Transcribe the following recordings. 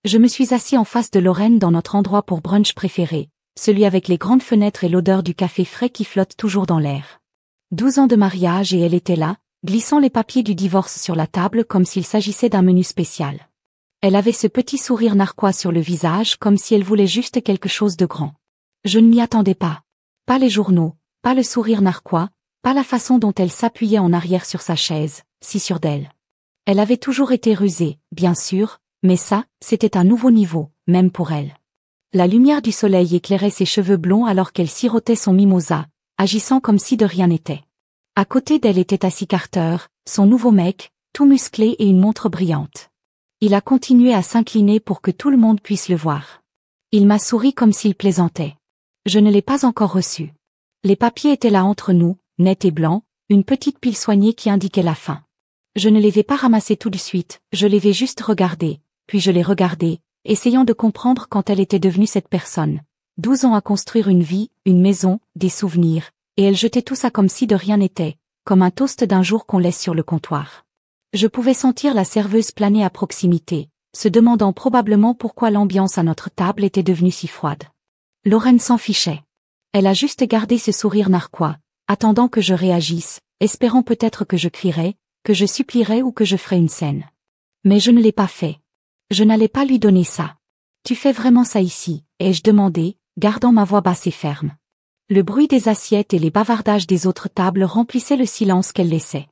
Je me suis assis en face de Lorraine dans notre endroit pour brunch préféré, celui avec les grandes fenêtres et l'odeur du café frais qui flotte toujours dans l'air. 12 ans de mariage et elle était là, glissant les papiers du divorce sur la table comme s'il s'agissait d'un menu spécial. Elle avait ce petit sourire narquois sur le visage comme si elle voulait juste quelque chose de grand. Je ne m'y attendais pas. Pas les journaux, pas le sourire narquois, pas la façon dont elle s'appuyait en arrière sur sa chaise, si sûre d'elle. Elle avait toujours été rusée, bien sûr, mais ça, c'était un nouveau niveau, même pour elle. La lumière du soleil éclairait ses cheveux blonds alors qu'elle sirotait son mimosa, agissant comme si de rien n'était. À côté d'elle était assis Carter, son nouveau mec, tout musclé et une montre brillante. Il a continué à s'incliner pour que tout le monde puisse le voir. Il m'a souri comme s'il plaisantait. Je ne l'ai pas encore reçu. Les papiers étaient là entre nous, nets et blancs, une petite pile soignée qui indiquait la fin. Je ne les ai pas ramassés tout de suite, je les ai juste regardés, puis je les regardais, essayant de comprendre quand elle était devenue cette personne. 12 ans à construire une vie, une maison, des souvenirs, et elle jetait tout ça comme si de rien n'était, comme un toast d'un jour qu'on laisse sur le comptoir. Je pouvais sentir la serveuse planer à proximité, se demandant probablement pourquoi l'ambiance à notre table était devenue si froide. Lorraine s'en fichait. Elle a juste gardé ce sourire narquois, attendant que je réagisse, espérant peut-être que je crierais, que je supplierais ou que je ferais une scène. Mais je ne l'ai pas fait. Je n'allais pas lui donner ça. Tu fais vraiment ça ici, ai-je demandé, gardant ma voix basse et ferme. Le bruit des assiettes et les bavardages des autres tables remplissaient le silence qu'elle laissait.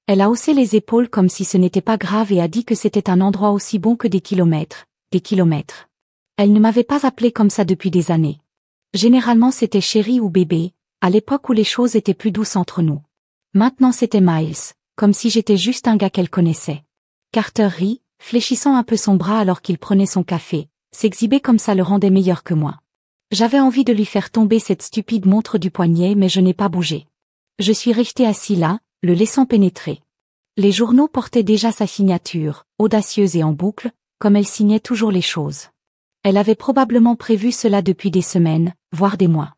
Elle a haussé les épaules comme si ce n'était pas grave et a dit que c'était un endroit aussi bon que des kilomètres, des kilomètres. Elle ne m'avait pas appelé comme ça depuis des années. Généralement c'était chérie ou bébé, à l'époque où les choses étaient plus douces entre nous. Maintenant c'était Miles, comme si j'étais juste un gars qu'elle connaissait. Carter rit, fléchissant un peu son bras alors qu'il prenait son café, s'exhiber comme ça le rendait meilleur que moi. J'avais envie de lui faire tomber cette stupide montre du poignet mais je n'ai pas bougé. Je suis resté assis là, le laissant pénétrer. Les journaux portaient déjà sa signature, audacieuse et en boucle, comme elle signait toujours les choses. Elle avait probablement prévu cela depuis des semaines, voire des mois.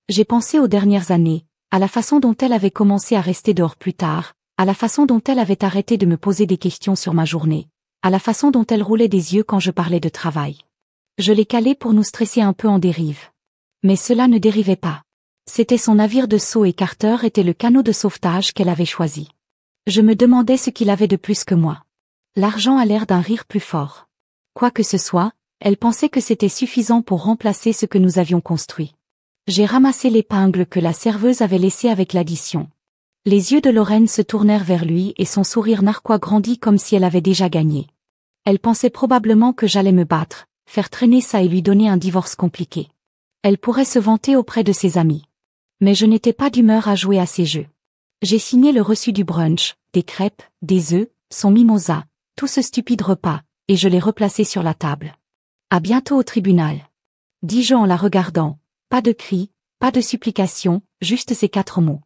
J'ai pensé aux dernières années, à la façon dont elle avait commencé à rester dehors plus tard, à la façon dont elle avait arrêté de me poser des questions sur ma journée, à la façon dont elle roulait des yeux quand je parlais de travail. Je l'ai calée pour nous stresser un peu en dérive. Mais cela ne dérivait pas. C'était son navire de saut et Carter était le canot de sauvetage qu'elle avait choisi. Je me demandais ce qu'il avait de plus que moi. L'argent a l'air d'un rire plus fort. Quoi que ce soit, elle pensait que c'était suffisant pour remplacer ce que nous avions construit. J'ai ramassé l'épingle que la serveuse avait laissée avec l'addition. Les yeux de Lorraine se tournèrent vers lui et son sourire narquois grandit comme si elle avait déjà gagné. Elle pensait probablement que j'allais me battre, faire traîner ça et lui donner un divorce compliqué. Elle pourrait se vanter auprès de ses amis. Mais je n'étais pas d'humeur à jouer à ces jeux. J'ai signé le reçu du brunch, des crêpes, des œufs, son mimosa, tout ce stupide repas, et je l'ai replacé sur la table. À bientôt au tribunal. Dis-je en la regardant, pas de cris, pas de supplications, juste ces 4 mots.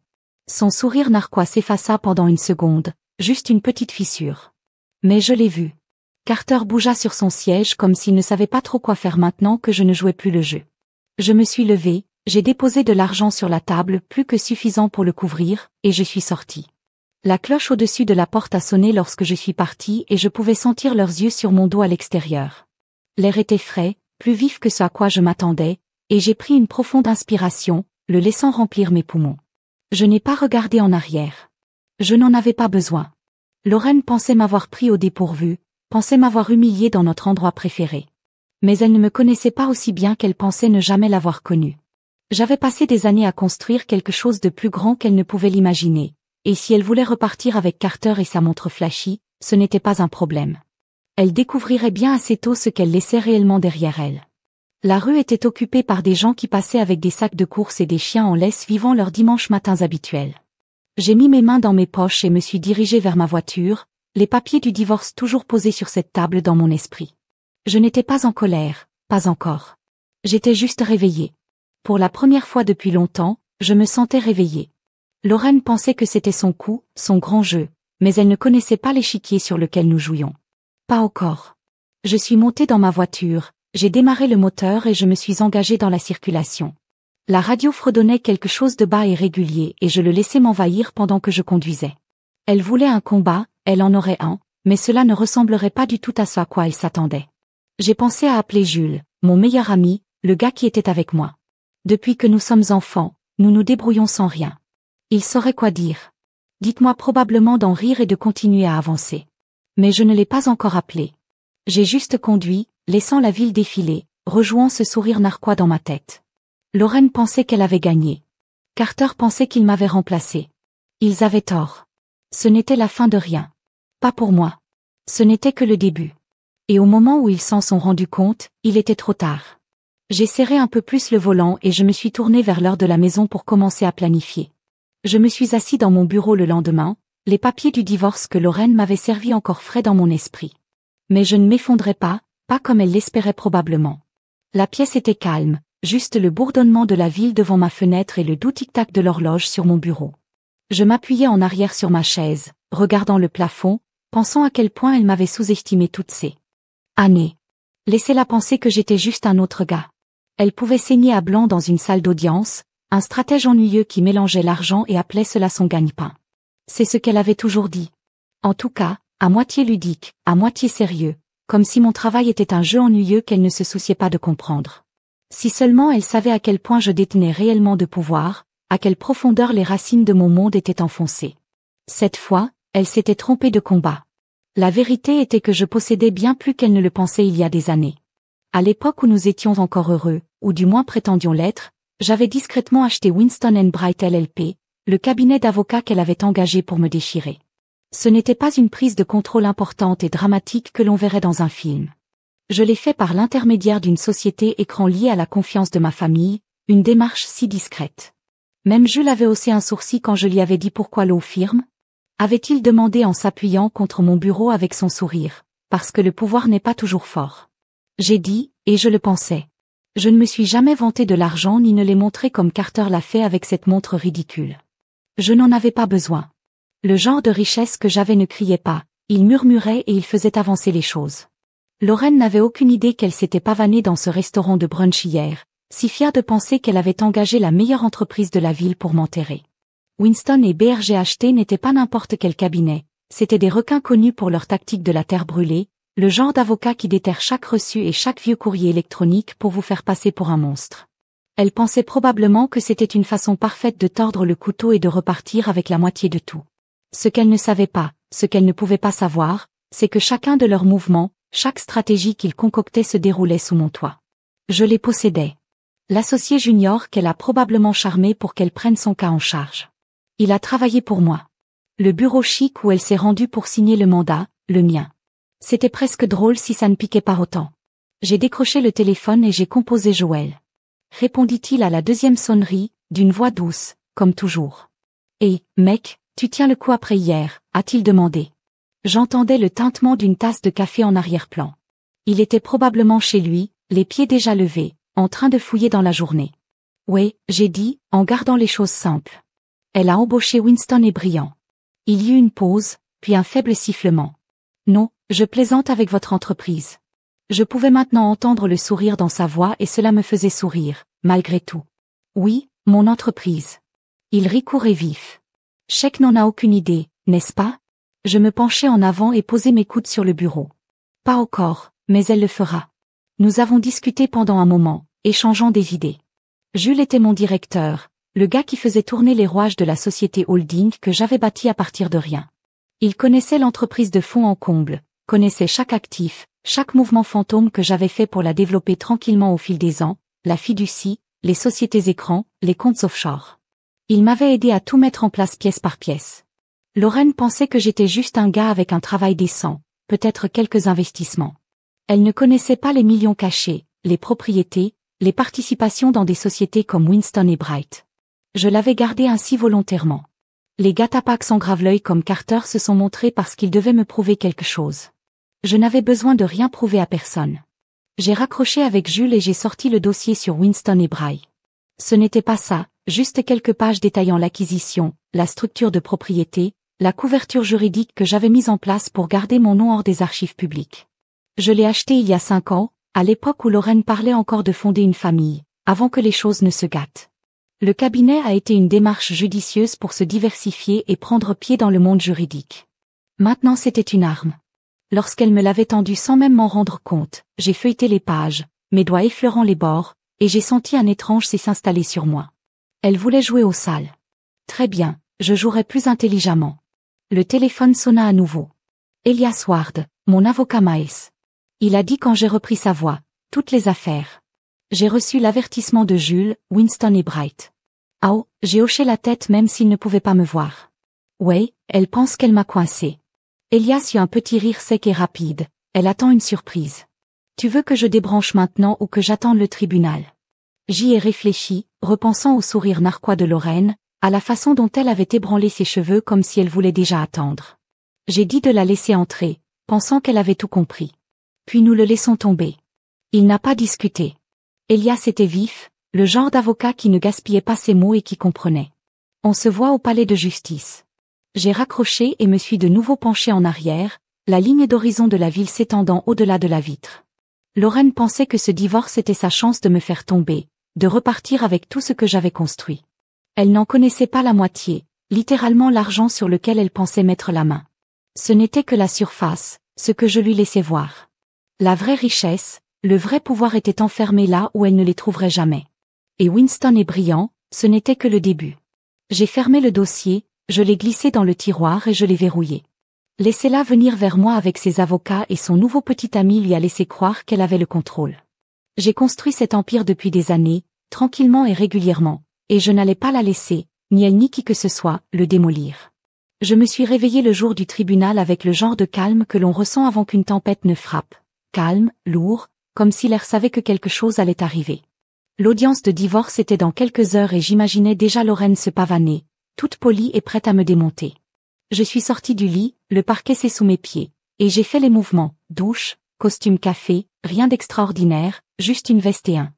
Son sourire narquois s'effaça pendant une seconde, juste une petite fissure. Mais je l'ai vu. Carter bougea sur son siège comme s'il ne savait pas trop quoi faire maintenant que je ne jouais plus le jeu. Je me suis levée, j'ai déposé de l'argent sur la table plus que suffisant pour le couvrir, et je suis sortie. La cloche au-dessus de la porte a sonné lorsque je suis partie et je pouvais sentir leurs yeux sur mon dos à l'extérieur. L'air était frais, plus vif que ce à quoi je m'attendais, et j'ai pris une profonde inspiration, le laissant remplir mes poumons. Je n'ai pas regardé en arrière. Je n'en avais pas besoin. Lorraine pensait m'avoir pris au dépourvu, pensait m'avoir humiliée dans notre endroit préféré. Mais elle ne me connaissait pas aussi bien qu'elle pensait ne jamais l'avoir connue. J'avais passé des années à construire quelque chose de plus grand qu'elle ne pouvait l'imaginer, et si elle voulait repartir avec Carter et sa montre flashy, ce n'était pas un problème. Elle découvrirait bien assez tôt ce qu'elle laissait réellement derrière elle. La rue était occupée par des gens qui passaient avec des sacs de course et des chiens en laisse vivant leurs dimanches matins habituels. J'ai mis mes mains dans mes poches et me suis dirigée vers ma voiture, les papiers du divorce toujours posés sur cette table dans mon esprit. Je n'étais pas en colère, pas encore. J'étais juste réveillée. Pour la première fois depuis longtemps, je me sentais réveillée. Lorraine pensait que c'était son coup, son grand jeu, mais elle ne connaissait pas l'échiquier sur lequel nous jouions. Pas encore. Je suis montée dans ma voiture, j'ai démarré le moteur et je me suis engagée dans la circulation. La radio fredonnait quelque chose de bas et régulier et je le laissais m'envahir pendant que je conduisais. Elle voulait un combat, elle en aurait un, mais cela ne ressemblerait pas du tout à ce à quoi elle s'attendait. J'ai pensé à appeler Jules, mon meilleur ami, le gars qui était avec moi. Depuis que nous sommes enfants, nous nous débrouillons sans rien. Il saurait quoi dire. Dites-moi probablement d'en rire et de continuer à avancer. Mais je ne l'ai pas encore appelé. J'ai juste conduit, laissant la ville défiler, rejouant ce sourire narquois dans ma tête. Lorraine pensait qu'elle avait gagné. Carter pensait qu'il m'avait remplacé. Ils avaient tort. Ce n'était la fin de rien. Pas pour moi. Ce n'était que le début. Et au moment où ils s'en sont rendus compte, il était trop tard. J'ai serré un peu plus le volant et je me suis tourné vers l'heure de la maison pour commencer à planifier. Je me suis assis dans mon bureau le lendemain, les papiers du divorce que Lorraine m'avait servi encore frais dans mon esprit. Mais je ne m'effondrais pas comme elle l'espérait probablement. La pièce était calme, juste le bourdonnement de la ville devant ma fenêtre et le doux tic-tac de l'horloge sur mon bureau. Je m'appuyais en arrière sur ma chaise, regardant le plafond, pensant à quel point elle m'avait sous-estimé toutes ces années. Laissez-la penser que j'étais juste un autre gars. Elle pouvait saigner à blanc dans une salle d'audience, un stratège ennuyeux qui mélangeait l'argent et appelait cela son gagne-pain. C'est ce qu'elle avait toujours dit. En tout cas, à moitié ludique, à moitié sérieux, comme si mon travail était un jeu ennuyeux qu'elle ne se souciait pas de comprendre. Si seulement elle savait à quel point je détenais réellement de pouvoir, à quelle profondeur les racines de mon monde étaient enfoncées. Cette fois, elle s'était trompée de combat. La vérité était que je possédais bien plus qu'elle ne le pensait il y a des années. À l'époque où nous étions encore heureux, ou du moins prétendions l'être, j'avais discrètement acheté Winston & Bright LLP, le cabinet d'avocats qu'elle avait engagé pour me déchirer. Ce n'était pas une prise de contrôle importante et dramatique que l'on verrait dans un film. Je l'ai fait par l'intermédiaire d'une société écran liée à la confiance de ma famille, une démarche si discrète. Même Jules avait haussé un sourcil quand je lui avais dit pourquoi law firm ? Avait-il demandé en s'appuyant contre mon bureau avec son sourire, parce que le pouvoir n'est pas toujours fort. J'ai dit, et je le pensais. Je ne me suis jamais vanté de l'argent ni ne l'ai montré comme Carter l'a fait avec cette montre ridicule. Je n'en avais pas besoin. Le genre de richesse que j'avais ne criait pas, il murmurait et il faisait avancer les choses. Lorraine n'avait aucune idée qu'elle s'était pavanée dans ce restaurant de brunch hier, si fière de penser qu'elle avait engagé la meilleure entreprise de la ville pour m'enterrer. Winston et BRGHT n'étaient pas n'importe quel cabinet, c'étaient des requins connus pour leur tactique de la terre brûlée, le genre d'avocat qui déterre chaque reçu et chaque vieux courrier électronique pour vous faire passer pour un monstre. Elle pensait probablement que c'était une façon parfaite de tordre le couteau et de repartir avec la moitié de tout. Ce qu'elle ne savait pas, ce qu'elle ne pouvait pas savoir, c'est que chacun de leurs mouvements, chaque stratégie qu'ils concoctaient se déroulait sous mon toit. Je les possédais. L'associé junior qu'elle a probablement charmé pour qu'elle prenne son cas en charge. Il a travaillé pour moi. Le bureau chic où elle s'est rendue pour signer le mandat, le mien. C'était presque drôle si ça ne piquait pas autant. J'ai décroché le téléphone et j'ai composé Joël. Répondit-il à la deuxième sonnerie, d'une voix douce, comme toujours. « Hé, mec, tu tiens le coup après hier ?» a-t-il demandé. J'entendais le tintement d'une tasse de café en arrière-plan. Il était probablement chez lui, les pieds déjà levés, en train de fouiller dans la journée. « Ouais », j'ai dit, en gardant les choses simples. Elle a embauché Winston et Briand. Il y eut une pause, puis un faible sifflement. « Non, je plaisante avec votre entreprise. » Je pouvais maintenant entendre le sourire dans sa voix et cela me faisait sourire, malgré tout. « Oui, mon entreprise. » Il rit court et vif. « Sheik n'en a aucune idée, n'est-ce pas ?» Je me penchai en avant et posai mes coudes sur le bureau. « Pas encore, mais elle le fera. » Nous avons discuté pendant un moment, échangeant des idées. Jules était mon directeur, le gars qui faisait tourner les rouages de la société holding que j'avais bâtie à partir de rien. Il connaissait l'entreprise de fond en comble, connaissait chaque actif, chaque mouvement fantôme que j'avais fait pour la développer tranquillement au fil des ans, la fiducie, les sociétés écrans, les comptes offshore. Il m'avait aidé à tout mettre en place pièce par pièce. Lorraine pensait que j'étais juste un gars avec un travail décent, peut-être quelques investissements. Elle ne connaissait pas les millions cachés, les propriétés, les participations dans des sociétés comme Winston et Bright. Je l'avais gardé ainsi volontairement. Les gars tapacs sans grave-l'œil comme Carter se sont montrés parce qu'ils devaient me prouver quelque chose. Je n'avais besoin de rien prouver à personne. J'ai raccroché avec Jules et j'ai sorti le dossier sur Winston et Bright. Ce n'était pas ça, juste quelques pages détaillant l'acquisition, la structure de propriété, la couverture juridique que j'avais mise en place pour garder mon nom hors des archives publiques. Je l'ai acheté il y a 5 ans, à l'époque où Lorraine parlait encore de fonder une famille, avant que les choses ne se gâtent. Le cabinet a été une démarche judicieuse pour se diversifier et prendre pied dans le monde juridique. Maintenant c'était une arme. Lorsqu'elle me l'avait tendu sans même m'en rendre compte, j'ai feuilleté les pages, mes doigts effleurant les bords, et j'ai senti un étrange s'installer sur moi. Elle voulait jouer au sale. Très bien, je jouerai plus intelligemment. Le téléphone sonna à nouveau. Elias Ward, mon avocat Miles. Il a dit quand j'ai repris sa voix, toutes les affaires. J'ai reçu l'avertissement de Jules, Winston et Bright. Oh, j'ai hoché la tête même s'il ne pouvait pas me voir. Ouais, elle pense qu'elle m'a coincé. Elias eut un petit rire sec et rapide. Elle attend une surprise. Tu veux que je débranche maintenant ou que j'attende le tribunal? J'y ai réfléchi, repensant au sourire narquois de Lorraine, à la façon dont elle avait ébranlé ses cheveux comme si elle voulait déjà attendre. J'ai dit de la laisser entrer, pensant qu'elle avait tout compris. Puis nous le laissons tomber. Il n'a pas discuté. Elias était vif, le genre d'avocat qui ne gaspillait pas ses mots et qui comprenait. On se voit au palais de justice. J'ai raccroché et me suis de nouveau penché en arrière, la ligne d'horizon de la ville s'étendant au-delà de la vitre. Lorraine pensait que ce divorce était sa chance de me faire tomber, de repartir avec tout ce que j'avais construit. Elle n'en connaissait pas la moitié, littéralement l'argent sur lequel elle pensait mettre la main. Ce n'était que la surface, ce que je lui laissais voir. La vraie richesse, le vrai pouvoir était enfermé là où elle ne les trouverait jamais. Et Winston est brillant, ce n'était que le début. J'ai fermé le dossier, je l'ai glissé dans le tiroir et je l'ai verrouillé. Laissez-la venir vers moi avec ses avocats et son nouveau petit ami lui a laissé croire qu'elle avait le contrôle. J'ai construit cet empire depuis des années, tranquillement et régulièrement, et je n'allais pas la laisser, ni elle ni qui que ce soit, le démolir. Je me suis réveillé le jour du tribunal avec le genre de calme que l'on ressent avant qu'une tempête ne frappe. Calme, lourd, comme si l'air savait que quelque chose allait arriver. L'audience de divorce était dans quelques heures et j'imaginais déjà Lorraine se pavaner, toute polie et prête à me démonter. Je suis sortie du lit, le parquet s'est sous mes pieds, et j'ai fait les mouvements, douche, costume café, rien d'extraordinaire, juste une veste et un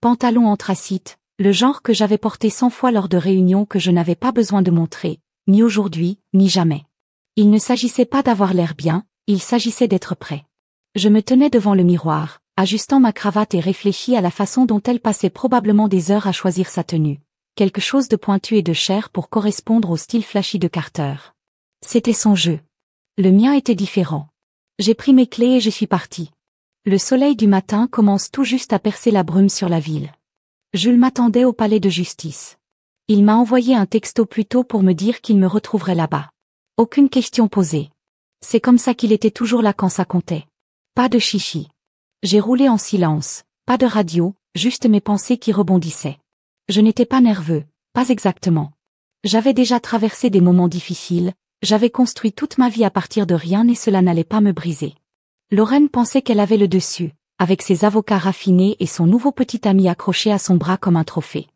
pantalon anthracite, le genre que j'avais porté 100 fois lors de réunions que je n'avais pas besoin de montrer, ni aujourd'hui, ni jamais. Il ne s'agissait pas d'avoir l'air bien, il s'agissait d'être prêt. Je me tenais devant le miroir, ajustant ma cravate et réfléchis à la façon dont elle passait probablement des heures à choisir sa tenue. Quelque chose de pointu et de cher pour correspondre au style flashy de Carter. C'était son jeu. Le mien était différent. J'ai pris mes clés et je suis parti. Le soleil du matin commence tout juste à percer la brume sur la ville. Jules m'attendait au palais de justice. Il m'a envoyé un texto plus tôt pour me dire qu'il me retrouverait là-bas. Aucune question posée. C'est comme ça qu'il était toujours là quand ça comptait. Pas de chichi. J'ai roulé en silence, pas de radio, juste mes pensées qui rebondissaient. Je n'étais pas nerveux, pas exactement. J'avais déjà traversé des moments difficiles, j'avais construit toute ma vie à partir de rien et cela n'allait pas me briser. Lorraine pensait qu'elle avait le dessus, avec ses avocats raffinés et son nouveau petit ami accroché à son bras comme un trophée.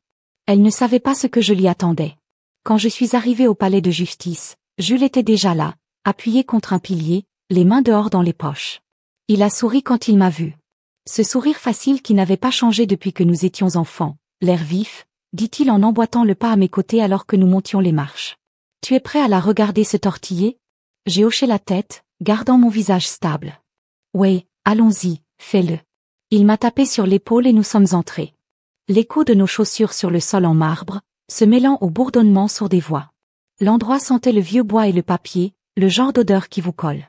Elle ne savait pas ce que je lui attendais. Quand je suis arrivée au palais de justice, Jules était déjà là, appuyé contre un pilier, les mains dehors dans les poches. Il a souri quand il m'a vu. Ce sourire facile qui n'avait pas changé depuis que nous étions enfants, l'air vif, dit-il en emboîtant le pas à mes côtés alors que nous montions les marches. Tu es prêt à la regarder se tortiller? J'ai hoché la tête, gardant mon visage stable. Ouais, allons-y, fais-le. Il m'a tapé sur l'épaule et nous sommes entrés. L'écho de nos chaussures sur le sol en marbre, se mêlant au bourdonnement sourd des voix. L'endroit sentait le vieux bois et le papier, le genre d'odeur qui vous colle.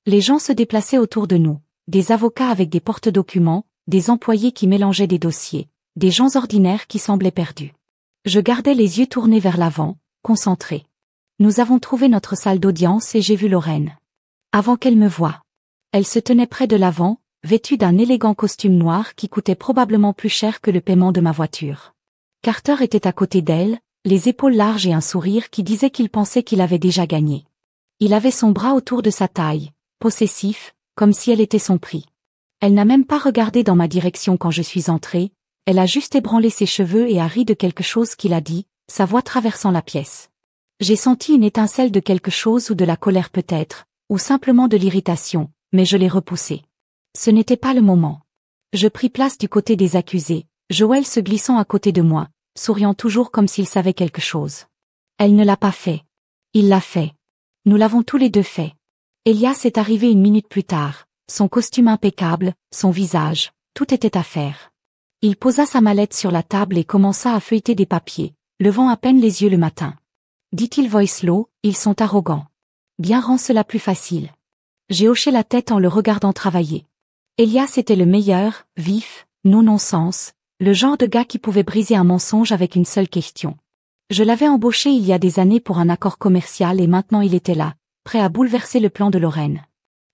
Les gens se déplaçaient autour de nous, des avocats avec des porte-documents, des employés qui mélangeaient des dossiers, des gens ordinaires qui semblaient perdus. Je gardais les yeux tournés vers l'avant, concentré. Nous avons trouvé notre salle d'audience et j'ai vu Lorraine. Avant qu'elle me voie. Elle se tenait près de l'avant, vêtue d'un élégant costume noir qui coûtait probablement plus cher que le paiement de ma voiture. Carter était à côté d'elle, les épaules larges et un sourire qui disait qu'il pensait qu'il avait déjà gagné. Il avait son bras autour de sa taille, possessif, comme si elle était son prix. Elle n'a même pas regardé dans ma direction quand je suis entrée, elle a juste ébranlé ses cheveux et a ri de quelque chose qu'il a dit, sa voix traversant la pièce. J'ai senti une étincelle de quelque chose ou de la colère peut-être, ou simplement de l'irritation, mais je l'ai repoussée. Ce n'était pas le moment. Je pris place du côté des accusés, Joël se glissant à côté de moi, souriant toujours comme s'il savait quelque chose. Elle ne l'a pas fait. Il l'a fait. Nous l'avons tous les deux fait. Elias est arrivé une minute plus tard, son costume impeccable, son visage, tout était à faire. Il posa sa mallette sur la table et commença à feuilleter des papiers, levant à peine les yeux le matin. Dit-il voice low, ils sont arrogants. Bien rend cela plus facile. J'ai hoché la tête en le regardant travailler. Elias était le meilleur, vif, non-nonsense, le genre de gars qui pouvait briser un mensonge avec une seule question. Je l'avais embauché il y a des années pour un accord commercial et maintenant il était là, prêt à bouleverser le plan de Lorraine.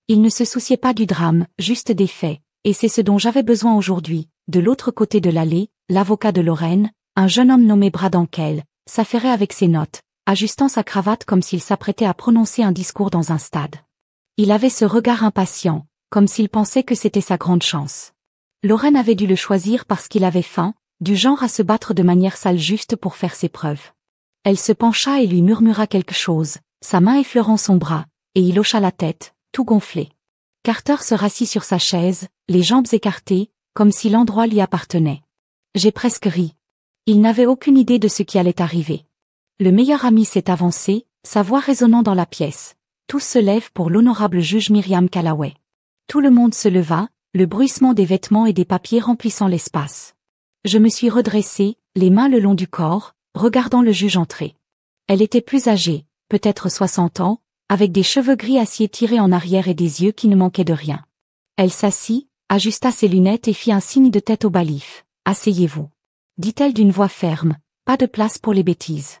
Il ne se souciait pas du drame, juste des faits, et c'est ce dont j'avais besoin aujourd'hui. De l'autre côté de l'allée, l'avocat de Lorraine, un jeune homme nommé Bradan Kell, s'affairait avec ses notes, ajustant sa cravate comme s'il s'apprêtait à prononcer un discours dans un stade. Il avait ce regard impatient, comme s'il pensait que c'était sa grande chance. Lorraine avait dû le choisir parce qu'il avait faim, du genre à se battre de manière sale juste pour faire ses preuves. Elle se pencha et lui murmura quelque chose, sa main effleurant son bras, et il hocha la tête, tout gonflé. Carter se rassit sur sa chaise, les jambes écartées, comme si l'endroit lui appartenait. J'ai presque ri. Il n'avait aucune idée de ce qui allait arriver. Le meilleur ami s'est avancé, sa voix résonnant dans la pièce. Tous se lèvent pour l'honorable juge Myriam Callaway. Tout le monde se leva, le bruissement des vêtements et des papiers remplissant l'espace. Je me suis redressée, les mains le long du corps, regardant le juge entrer. Elle était plus âgée, peut-être 60 ans, avec des cheveux gris acier tirés en arrière et des yeux qui ne manquaient de rien. Elle s'assit, ajusta ses lunettes et fit un signe de tête au bailiff. « Asseyez-vous. » dit-elle d'une voix ferme, pas de place pour les bêtises.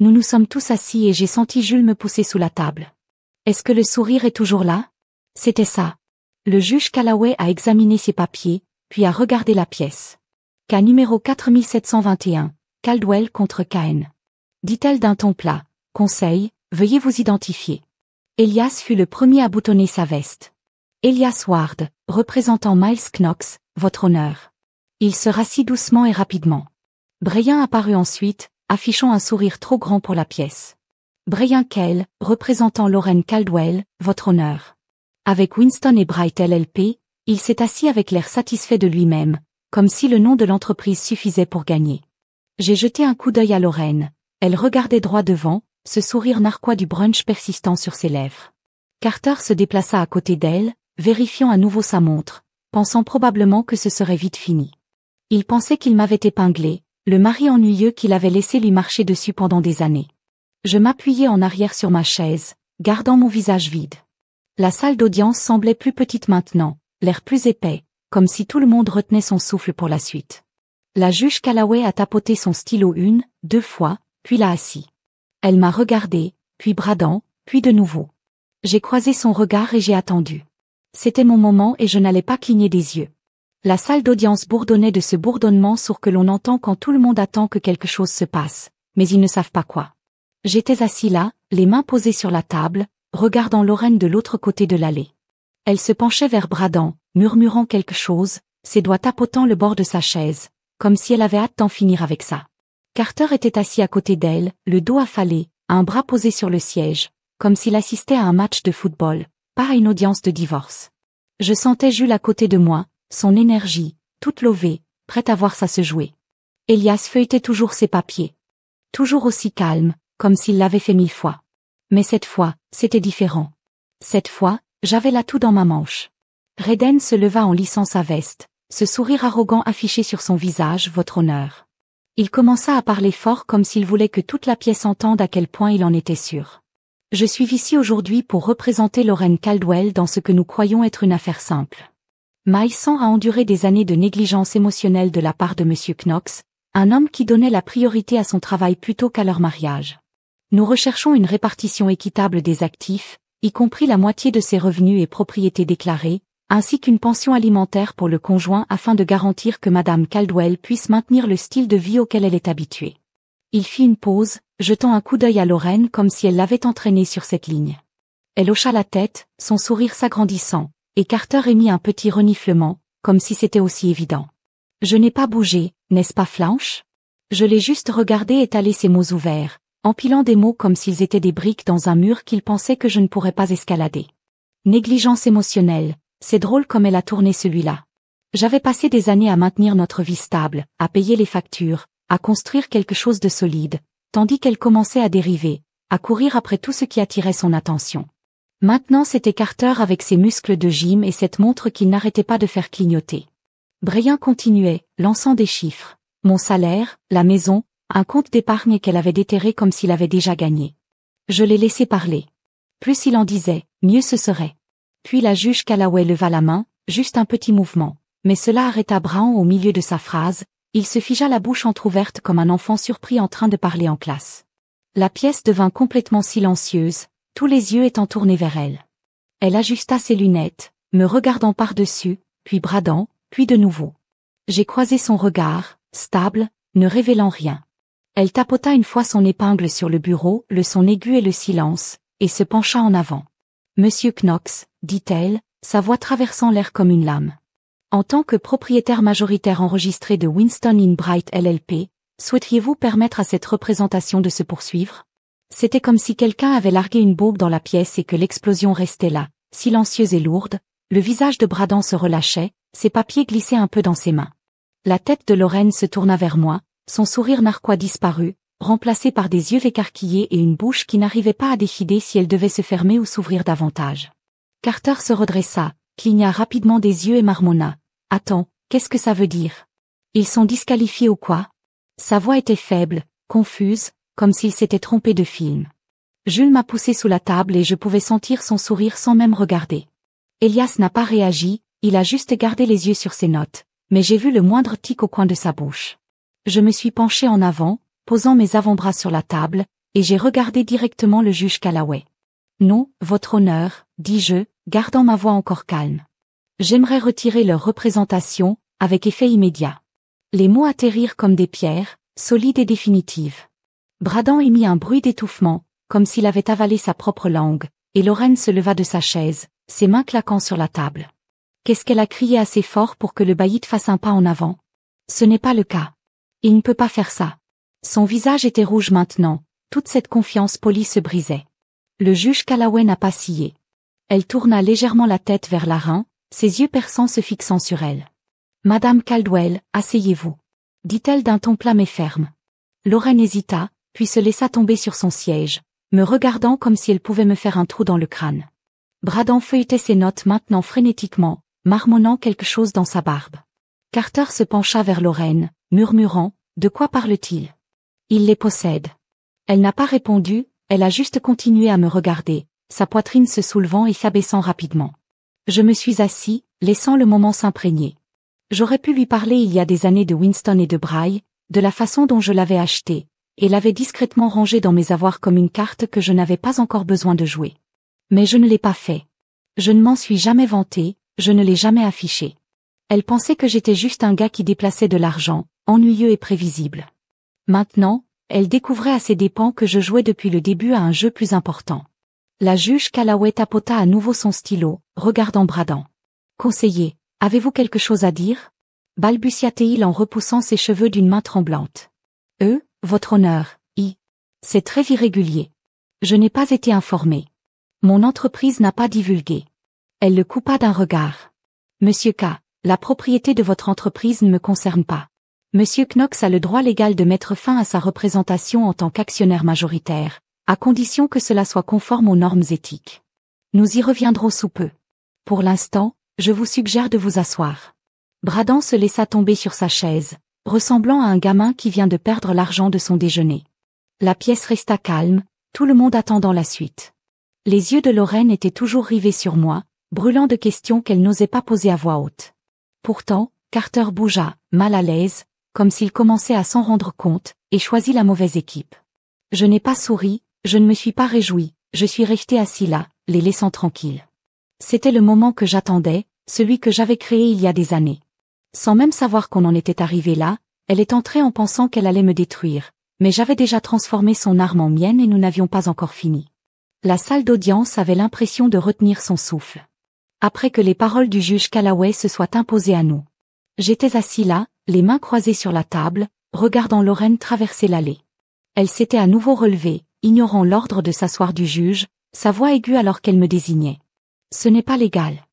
Nous nous sommes tous assis et j'ai senti Jules me pousser sous la table. Est-ce que le sourire est toujours là? C'était ça. Le juge Callaway a examiné ses papiers, puis a regardé la pièce. Cas numéro 4721, Caldwell contre Cahen. Dit-elle d'un ton plat. Conseil, veuillez vous identifier. Elias fut le premier à boutonner sa veste. Elias Ward, représentant Miles Knox, votre honneur. Il se rassit doucement et rapidement. Brian apparut ensuite, affichant un sourire trop grand pour la pièce. Brian Kell, représentant Lorraine Caldwell, votre honneur. Avec Winston et Bright LLP, il s'est assis avec l'air satisfait de lui-même, comme si le nom de l'entreprise suffisait pour gagner. J'ai jeté un coup d'œil à Lorraine. Elle regardait droit devant, ce sourire narquois du brunch persistant sur ses lèvres. Carter se déplaça à côté d'elle, vérifiant à nouveau sa montre, pensant probablement que ce serait vite fini. Il pensait qu'il m'avait épinglé, le mari ennuyeux qu'il avait laissé lui marcher dessus pendant des années. Je m'appuyais en arrière sur ma chaise, gardant mon visage vide. La salle d'audience semblait plus petite maintenant, l'air plus épais, comme si tout le monde retenait son souffle pour la suite. La juge Callaway a tapoté son stylo 2 fois, puis l'a assis. Elle m'a regardé, puis Bradan, puis de nouveau. J'ai croisé son regard et j'ai attendu. C'était mon moment et je n'allais pas cligner des yeux. La salle d'audience bourdonnait de ce bourdonnement sourd que l'on entend quand tout le monde attend que quelque chose se passe, mais ils ne savent pas quoi. J'étais assis là, les mains posées sur la table, regardant Lorraine de l'autre côté de l'allée. Elle se penchait vers Bradan, murmurant quelque chose, ses doigts tapotant le bord de sa chaise, comme si elle avait hâte d'en finir avec ça. Carter était assis à côté d'elle, le dos affalé, un bras posé sur le siège, comme s'il assistait à un match de football, pas à une audience de divorce. Je sentais Jules à côté de moi, son énergie, toute levée, prête à voir ça se jouer. Elias feuilletait toujours ses papiers. Toujours aussi calme, comme s'il l'avait fait 1000 fois. Mais cette fois, c'était différent. Cette fois, j'avais l'atout dans ma manche. Reden se leva en lissant sa veste, ce sourire arrogant affiché sur son visage, votre honneur. Il commença à parler fort comme s'il voulait que toute la pièce entende à quel point il en était sûr. Je suis ici aujourd'hui pour représenter Lorraine Caldwell dans ce que nous croyons être une affaire simple. Miles a enduré des années de négligence émotionnelle de la part de M. Knox, un homme qui donnait la priorité à son travail plutôt qu'à leur mariage. Nous recherchons une répartition équitable des actifs, y compris la moitié de ses revenus et propriétés déclarées, ainsi qu'une pension alimentaire pour le conjoint afin de garantir que Madame Caldwell puisse maintenir le style de vie auquel elle est habituée. Il fit une pause, jetant un coup d'œil à Lorraine comme si elle l'avait entraînée sur cette ligne. Elle hocha la tête, son sourire s'agrandissant, et Carter émit un petit reniflement, comme si c'était aussi évident. Je n'ai pas bougé, n'est-ce pas Flanche? Je l'ai juste regardé étaler ses mots ouverts, empilant des mots comme s'ils étaient des briques dans un mur qu'il pensait que je ne pourrais pas escalader. Négligence émotionnelle, c'est drôle comme elle a tourné celui-là. J'avais passé des années à maintenir notre vie stable, à payer les factures, à construire quelque chose de solide, tandis qu'elle commençait à dériver, à courir après tout ce qui attirait son attention. Maintenant c'était Carter avec ses muscles de gym et cette montre qu'il n'arrêtait pas de faire clignoter. Brian continuait, lançant des chiffres. Mon salaire, la maison, un compte d'épargne qu'elle avait déterré comme s'il avait déjà gagné. Je l'ai laissé parler. Plus il en disait, mieux ce serait. Puis la juge Callaway leva la main, juste un petit mouvement. Mais cela arrêta Brown au milieu de sa phrase, il se figea la bouche entr'ouverte comme un enfant surpris en train de parler en classe. La pièce devint complètement silencieuse, tous les yeux étant tournés vers elle. Elle ajusta ses lunettes, me regardant par-dessus, puis bradant, puis de nouveau. J'ai croisé son regard, stable, ne révélant rien. Elle tapota une fois son épingle sur le bureau, le son aigu et le silence, et se pencha en avant. « Monsieur Knox, dit-elle, sa voix traversant l'air comme une lame. En tant que propriétaire majoritaire enregistré de Winston & Bright LLP, souhaiteriez-vous permettre à cette représentation de se poursuivre ?» C'était comme si quelqu'un avait largué une bombe dans la pièce et que l'explosion restait là, silencieuse et lourde. Le visage de Bradan se relâchait, ses papiers glissaient un peu dans ses mains. La tête de Lorraine se tourna vers moi, son sourire narquois disparut, remplacé par des yeux écarquillés et une bouche qui n'arrivait pas à décider si elle devait se fermer ou s'ouvrir davantage. Carter se redressa, cligna rapidement des yeux et marmonna. « Attends, qu'est-ce que ça veut dire? Ils sont disqualifiés ou quoi ?» Sa voix était faible, confuse, comme s'il s'était trompé de film. Jules m'a poussé sous la table et je pouvais sentir son sourire sans même regarder. Elias n'a pas réagi, il a juste gardé les yeux sur ses notes, mais j'ai vu le moindre tic au coin de sa bouche. Je me suis penché en avant, posant mes avant-bras sur la table, et j'ai regardé directement le juge Callaway. « Non, votre honneur, dis-je, gardant ma voix encore calme. J'aimerais retirer leur représentation, avec effet immédiat. » Les mots atterrirent comme des pierres, solides et définitives. Bradan émit un bruit d'étouffement, comme s'il avait avalé sa propre langue, et Lorraine se leva de sa chaise, ses mains claquant sur la table. Qu'est-ce qu'elle a crié assez fort pour que le bailli fasse un pas en avant? Ce n'est pas le cas. Il ne peut pas faire ça. Son visage était rouge maintenant, toute cette confiance polie se brisait. Le juge Callaway n'a pas scié. Elle tourna légèrement la tête vers Larin, ses yeux perçants se fixant sur elle. « Madame Caldwell, asseyez-vous. » dit-elle d'un ton plat mais ferme. Lorraine hésita, puis se laissa tomber sur son siège, me regardant comme si elle pouvait me faire un trou dans le crâne. Bradan feuilletait ses notes maintenant frénétiquement, marmonnant quelque chose dans sa barbe. Carter se pencha vers Lorraine, murmurant « De quoi parle-t-il » ? Il les possède. Elle n'a pas répondu, elle a juste continué à me regarder, sa poitrine se soulevant et s'abaissant rapidement. Je me suis assis, laissant le moment s'imprégner. J'aurais pu lui parler il y a des années de Winston et de Bry, de la façon dont je l'avais acheté, et l'avais discrètement rangé dans mes avoirs comme une carte que je n'avais pas encore besoin de jouer. Mais je ne l'ai pas fait. Je ne m'en suis jamais vanté, je ne l'ai jamais affiché. Elle pensait que j'étais juste un gars qui déplaçait de l'argent, ennuyeux et prévisible. Maintenant, elle découvrait à ses dépens que je jouais depuis le début à un jeu plus important. La juge Callaway tapota à nouveau son stylo, regardant Bradan. « Conseiller, avez-vous quelque chose à dire ?» balbutia-t-il en repoussant ses cheveux d'une main tremblante. « Votre honneur, c'est très irrégulier. Je n'ai pas été informée. Mon entreprise n'a pas divulgué. » Elle le coupa d'un regard. « Monsieur K, la propriété de votre entreprise ne me concerne pas. Monsieur Knox a le droit légal de mettre fin à sa représentation en tant qu'actionnaire majoritaire, à condition que cela soit conforme aux normes éthiques. Nous y reviendrons sous peu. Pour l'instant, je vous suggère de vous asseoir. » Bradan se laissa tomber sur sa chaise, ressemblant à un gamin qui vient de perdre l'argent de son déjeuner. La pièce resta calme, tout le monde attendant la suite. Les yeux de Lorraine étaient toujours rivés sur moi, brûlant de questions qu'elle n'osait pas poser à voix haute. Pourtant, Carter bougea, mal à l'aise, comme s'il commençait à s'en rendre compte, et choisit la mauvaise équipe. Je n'ai pas souri, je ne me suis pas réjoui, je suis resté assis là, les laissant tranquilles. C'était le moment que j'attendais, celui que j'avais créé il y a des années. Sans même savoir qu'on en était arrivé là, elle est entrée en pensant qu'elle allait me détruire, mais j'avais déjà transformé son arme en mienne et nous n'avions pas encore fini. La salle d'audience avait l'impression de retenir son souffle. Après que les paroles du juge Callaway se soient imposées à nous. J'étais assis là, les mains croisées sur la table, regardant Lorraine traverser l'allée. Elle s'était à nouveau relevée, ignorant l'ordre de s'asseoir du juge, sa voix aiguë alors qu'elle me désignait. « Ce n'est pas légal.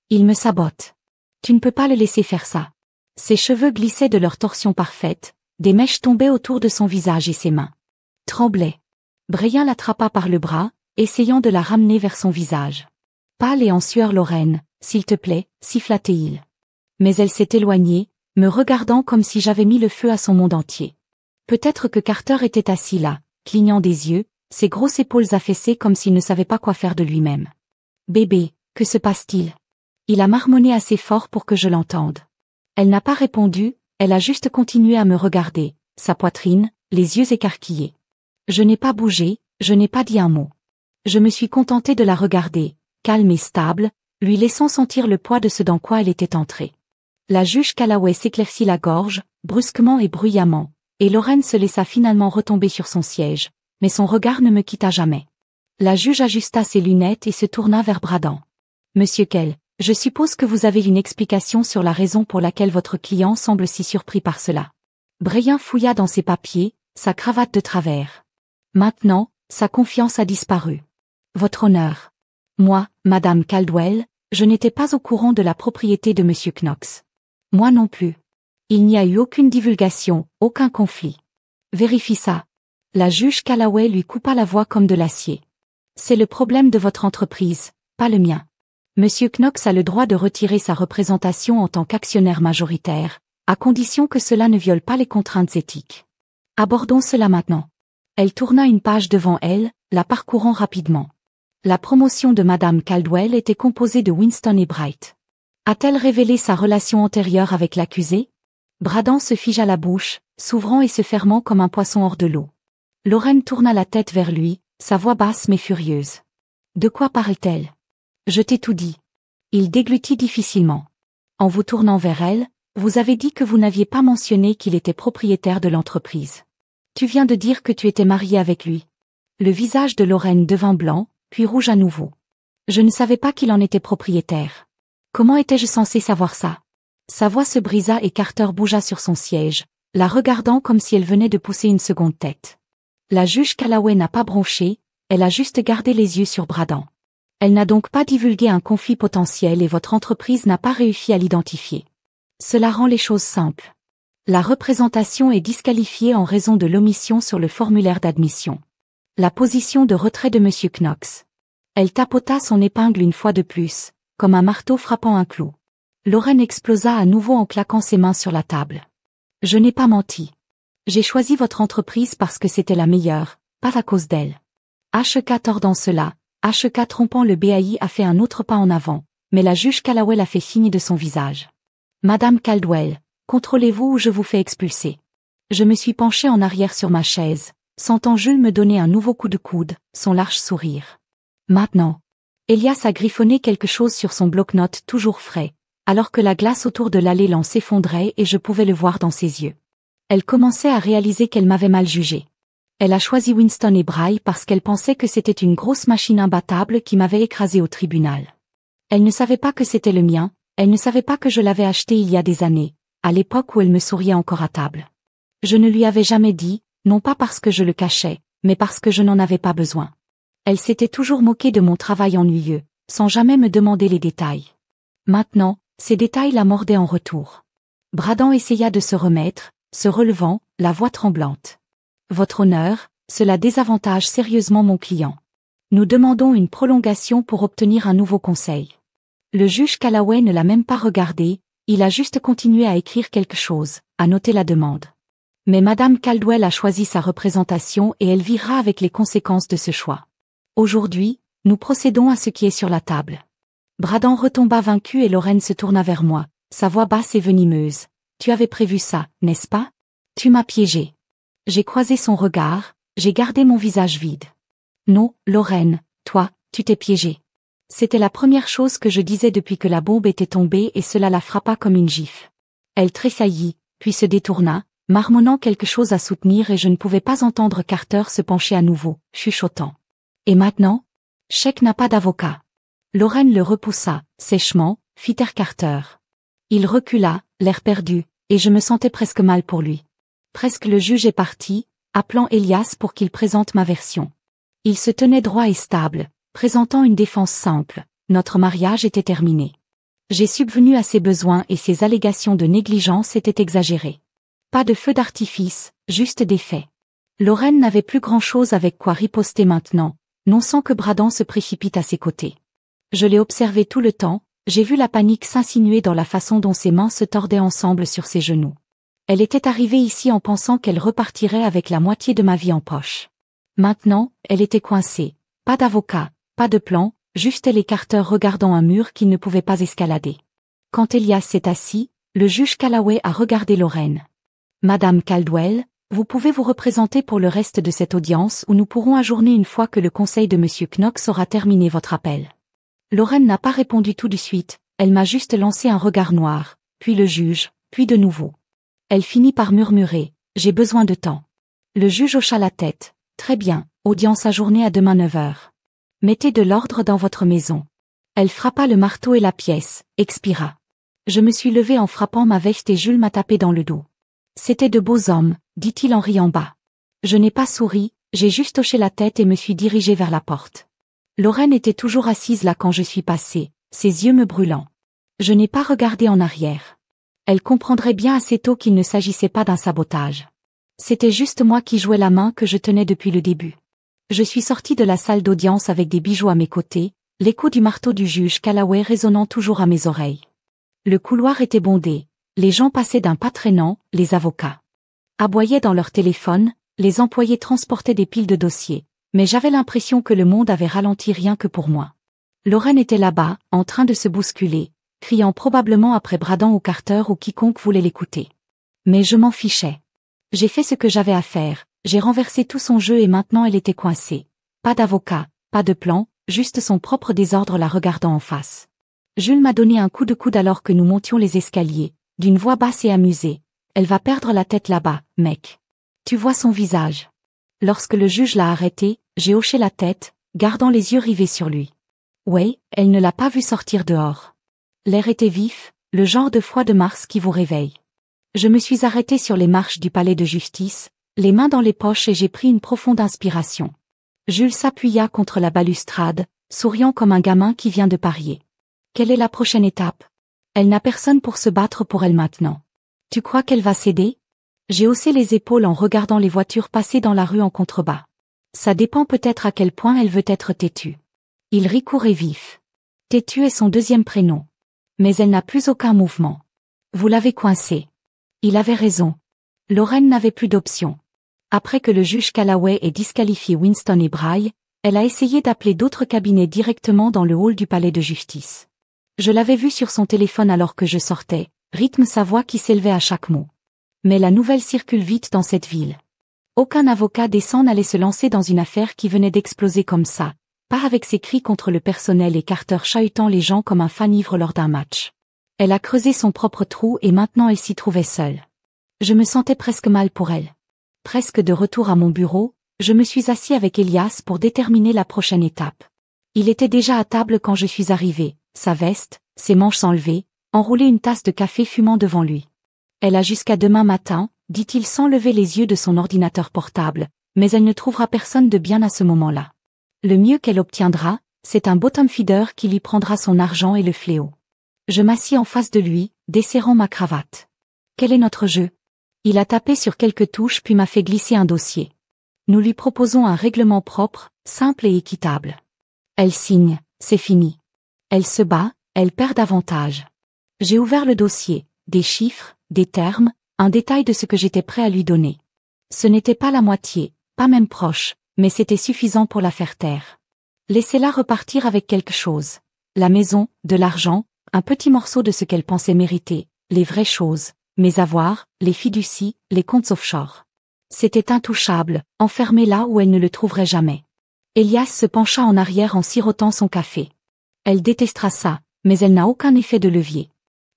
Il me sabote. Tu ne peux pas le laisser faire ça. » Ses cheveux glissaient de leur torsion parfaite, des mèches tombaient autour de son visage et ses mains tremblaient. Brian l'attrapa par le bras, essayant de la ramener vers son visage. « Pâle et en sueur Lorraine, s'il te plaît, siffla-t-il. » Mais elle s'est éloignée, me regardant comme si j'avais mis le feu à son monde entier. Peut-être que Carter était assis là, clignant des yeux, ses grosses épaules affaissées comme s'il ne savait pas quoi faire de lui-même. « Bébé, Que se passe-t-il? Il a marmonné assez fort pour que je l'entende. Elle n'a pas répondu, elle a juste continué à me regarder, sa poitrine, les yeux écarquillés. Je n'ai pas bougé, je n'ai pas dit un mot. Je me suis contentée de la regarder, calme et stable, lui laissant sentir le poids de ce dans quoi elle était entrée. La juge Callaway s'éclaircit la gorge, brusquement et bruyamment, et Lorraine se laissa finalement retomber sur son siège, mais son regard ne me quitta jamais. La juge ajusta ses lunettes et se tourna vers Bradan. Monsieur Kell, je suppose que vous avez une explication sur la raison pour laquelle votre client semble si surpris par cela. Brayan fouilla dans ses papiers, sa cravate de travers. Maintenant, sa confiance a disparu. Votre honneur. Moi, Madame Caldwell, je n'étais pas au courant de la propriété de Monsieur Knox. Moi non plus. Il n'y a eu aucune divulgation, aucun conflit. Vérifie ça. La juge Callaway lui coupa la voix comme de l'acier. C'est le problème de votre entreprise, pas le mien. Monsieur Knox a le droit de retirer sa représentation en tant qu'actionnaire majoritaire, à condition que cela ne viole pas les contraintes éthiques. Abordons cela maintenant. Elle tourna une page devant elle, la parcourant rapidement. La promotion de Madame Caldwell était composée de Winston et Bright. A-t-elle révélé sa relation antérieure avec l'accusé? Bradan se figea la bouche, s'ouvrant et se fermant comme un poisson hors de l'eau. Lorraine tourna la tête vers lui, sa voix basse mais furieuse. De quoi parle-t-elle? Je t'ai tout dit. Il déglutit difficilement. En vous tournant vers elle, vous avez dit que vous n'aviez pas mentionné qu'il était propriétaire de l'entreprise. Tu viens de dire que tu étais marié avec lui. Le visage de Lorraine devint blanc, puis rouge à nouveau. Je ne savais pas qu'il en était propriétaire. Comment étais-je censé savoir ça? Sa voix se brisa et Carter bougea sur son siège, la regardant comme si elle venait de pousser une seconde tête. La juge Callaway n'a pas bronché, elle a juste gardé les yeux sur Bradan. Elle n'a donc pas divulgué un conflit potentiel et votre entreprise n'a pas réussi à l'identifier. Cela rend les choses simples. La représentation est disqualifiée en raison de l'omission sur le formulaire d'admission. La position de retrait de Monsieur Knox. Elle tapota son épingle une fois de plus, comme un marteau frappant un clou. Lorraine explosa à nouveau en claquant ses mains sur la table. Je n'ai pas menti. J'ai choisi votre entreprise parce que c'était la meilleure, pas à cause d'elle. HK tordant cela, HK trompant le BAI a fait un autre pas en avant, mais la juge Callaway a fait signe de son visage. Madame Caldwell, contrôlez-vous ou je vous fais expulser. Je me suis penchée en arrière sur ma chaise, sentant Jules me donner un nouveau coup de coude, son large sourire. Maintenant. Elias a griffonné quelque chose sur son bloc-notes toujours frais, alors que la glace autour de l'allée l'en s'effondrait et je pouvais le voir dans ses yeux. Elle commençait à réaliser qu'elle m'avait mal jugée. Elle a choisi Winston et Bray parce qu'elle pensait que c'était une grosse machine imbattable qui m'avait écrasée au tribunal. Elle ne savait pas que c'était le mien, elle ne savait pas que je l'avais acheté il y a des années, à l'époque où elle me souriait encore à table. Je ne lui avais jamais dit, non pas parce que je le cachais, mais parce que je n'en avais pas besoin. Elle s'était toujours moquée de mon travail ennuyeux, sans jamais me demander les détails. Maintenant, ces détails la mordaient en retour. Bradan essaya de se remettre, se relevant, la voix tremblante. Votre honneur, cela désavantage sérieusement mon client. Nous demandons une prolongation pour obtenir un nouveau conseil. Le juge Callaway ne l'a même pas regardé, il a juste continué à écrire quelque chose, à noter la demande. Mais Madame Caldwell a choisi sa représentation et elle vivra avec les conséquences de ce choix. Aujourd'hui, nous procédons à ce qui est sur la table. Bradan retomba vaincu et Lorraine se tourna vers moi, sa voix basse et venimeuse. Tu avais prévu ça, n'est-ce pas? Tu m'as piégé. J'ai croisé son regard, j'ai gardé mon visage vide. Non, Lorraine, toi, tu t'es piégée. C'était la première chose que je disais depuis que la bombe était tombée et cela la frappa comme une gifle. Elle tressaillit, puis se détourna, marmonnant quelque chose à soutenir et je ne pouvais pas entendre Carter se pencher à nouveau, chuchotant. Et maintenant? Sheik n'a pas d'avocat. Lorraine le repoussa, sèchement, fit taire Carter. Il recula, l'air perdu, et je me sentais presque mal pour lui. Presque le juge est parti, appelant Elias pour qu'il présente ma version. Il se tenait droit et stable, présentant une défense simple, notre mariage était terminé. J'ai subvenu à ses besoins et ses allégations de négligence étaient exagérées. Pas de feu d'artifice, juste des faits. Lorraine n'avait plus grand-chose avec quoi riposter maintenant, non sans que Bradan se précipite à ses côtés. Je l'ai observé tout le temps, j'ai vu la panique s'insinuer dans la façon dont ses mains se tordaient ensemble sur ses genoux. Elle était arrivée ici en pensant qu'elle repartirait avec la moitié de ma vie en poche. Maintenant, elle était coincée. Pas d'avocat, pas de plan, juste elle et Carter regardant un mur qu'ils ne pouvaient pas escalader. Quand Elias s'est assis, le juge Callaway a regardé Lorraine. Madame Caldwell, vous pouvez vous représenter pour le reste de cette audience ou nous pourrons ajourner une fois que le conseil de Monsieur Knox aura terminé votre appel. Lorraine n'a pas répondu tout de suite, elle m'a juste lancé un regard noir, puis le juge, puis de nouveau. Elle finit par murmurer, j'ai besoin de temps. Le juge hocha la tête, très bien, audience ajournée à demain 9h. Mettez de l'ordre dans votre maison. Elle frappa le marteau et la pièce, expira. Je me suis levée en frappant ma veste et Jules m'a tapé dans le dos. C'était de beaux hommes, dit-il en riant bas. Je n'ai pas souri, j'ai juste hoché la tête et me suis dirigée vers la porte. Lorraine était toujours assise là quand je suis passée, ses yeux me brûlant. Je n'ai pas regardé en arrière. Elle comprendrait bien assez tôt qu'il ne s'agissait pas d'un sabotage. C'était juste moi qui jouais la main que je tenais depuis le début. Je suis sortie de la salle d'audience avec des bijoux à mes côtés, l'écho du marteau du juge Callaway résonnant toujours à mes oreilles. Le couloir était bondé, les gens passaient d'un pas traînant, les avocats aboyaient dans leur téléphone, les employés transportaient des piles de dossiers, mais j'avais l'impression que le monde avait ralenti rien que pour moi. Lorraine était là-bas, en train de se bousculer, criant probablement après Braden ou Carter ou quiconque voulait l'écouter. Mais je m'en fichais. J'ai fait ce que j'avais à faire, j'ai renversé tout son jeu et maintenant elle était coincée. Pas d'avocat, pas de plan, juste son propre désordre la regardant en face. Jules m'a donné un coup de coude alors que nous montions les escaliers, d'une voix basse et amusée. Elle va perdre la tête là-bas, mec. Tu vois son visage. Lorsque le juge l'a arrêté, j'ai hoché la tête, gardant les yeux rivés sur lui. Ouais, elle ne l'a pas vu sortir dehors. L'air était vif, le genre de froid de mars qui vous réveille. Je me suis arrêtée sur les marches du palais de justice, les mains dans les poches et j'ai pris une profonde inspiration. Jules s'appuya contre la balustrade, souriant comme un gamin qui vient de parier. Quelle est la prochaine étape? Elle n'a personne pour se battre pour elle maintenant. Tu crois qu'elle va céder? J'ai haussé les épaules en regardant les voitures passer dans la rue en contrebas. Ça dépend peut-être à quel point elle veut être têtue. Il rit court et vif. Têtue est son deuxième prénom. Mais elle n'a plus aucun mouvement. Vous l'avez coincée. Il avait raison. Lorraine n'avait plus d'option. Après que le juge Callaway ait disqualifié Winston et Bray, elle a essayé d'appeler d'autres cabinets directement dans le hall du palais de justice. Je l'avais vue sur son téléphone alors que je sortais, rythme sa voix qui s'élevait à chaque mot. Mais la nouvelle circule vite dans cette ville. Aucun avocat décent n'allait se lancer dans une affaire qui venait d'exploser comme ça, pas avec ses cris contre le personnel et Carter chahutant les gens comme un fan ivre lors d'un match. Elle a creusé son propre trou et maintenant elle s'y trouvait seule. Je me sentais presque mal pour elle. Presque de retour à mon bureau, je me suis assis avec Elias pour déterminer la prochaine étape. Il était déjà à table quand je suis arrivée, sa veste, ses manches enlevées, enroulé une tasse de café fumant devant lui. Elle a jusqu'à demain matin, dit-il sans lever les yeux de son ordinateur portable, mais elle ne trouvera personne de bien à ce moment-là. Le mieux qu'elle obtiendra, c'est un bottom feeder qui lui prendra son argent et le fléau. Je m'assis en face de lui, desserrant ma cravate. Quel est notre jeu? Il a tapé sur quelques touches puis m'a fait glisser un dossier. Nous lui proposons un règlement propre, simple et équitable. Elle signe, c'est fini. Elle se bat, elle perd davantage. J'ai ouvert le dossier, des chiffres, des termes, un détail de ce que j'étais prêt à lui donner. Ce n'était pas la moitié, pas même proche, mais c'était suffisant pour la faire taire. Laissez-la repartir avec quelque chose. La maison, de l'argent, un petit morceau de ce qu'elle pensait mériter, les vraies choses, mes avoirs, les fiducies, les comptes offshore. C'était intouchable, enfermé là où elle ne le trouverait jamais. Elias se pencha en arrière en sirotant son café. Elle détestera ça, mais elle n'a aucun effet de levier.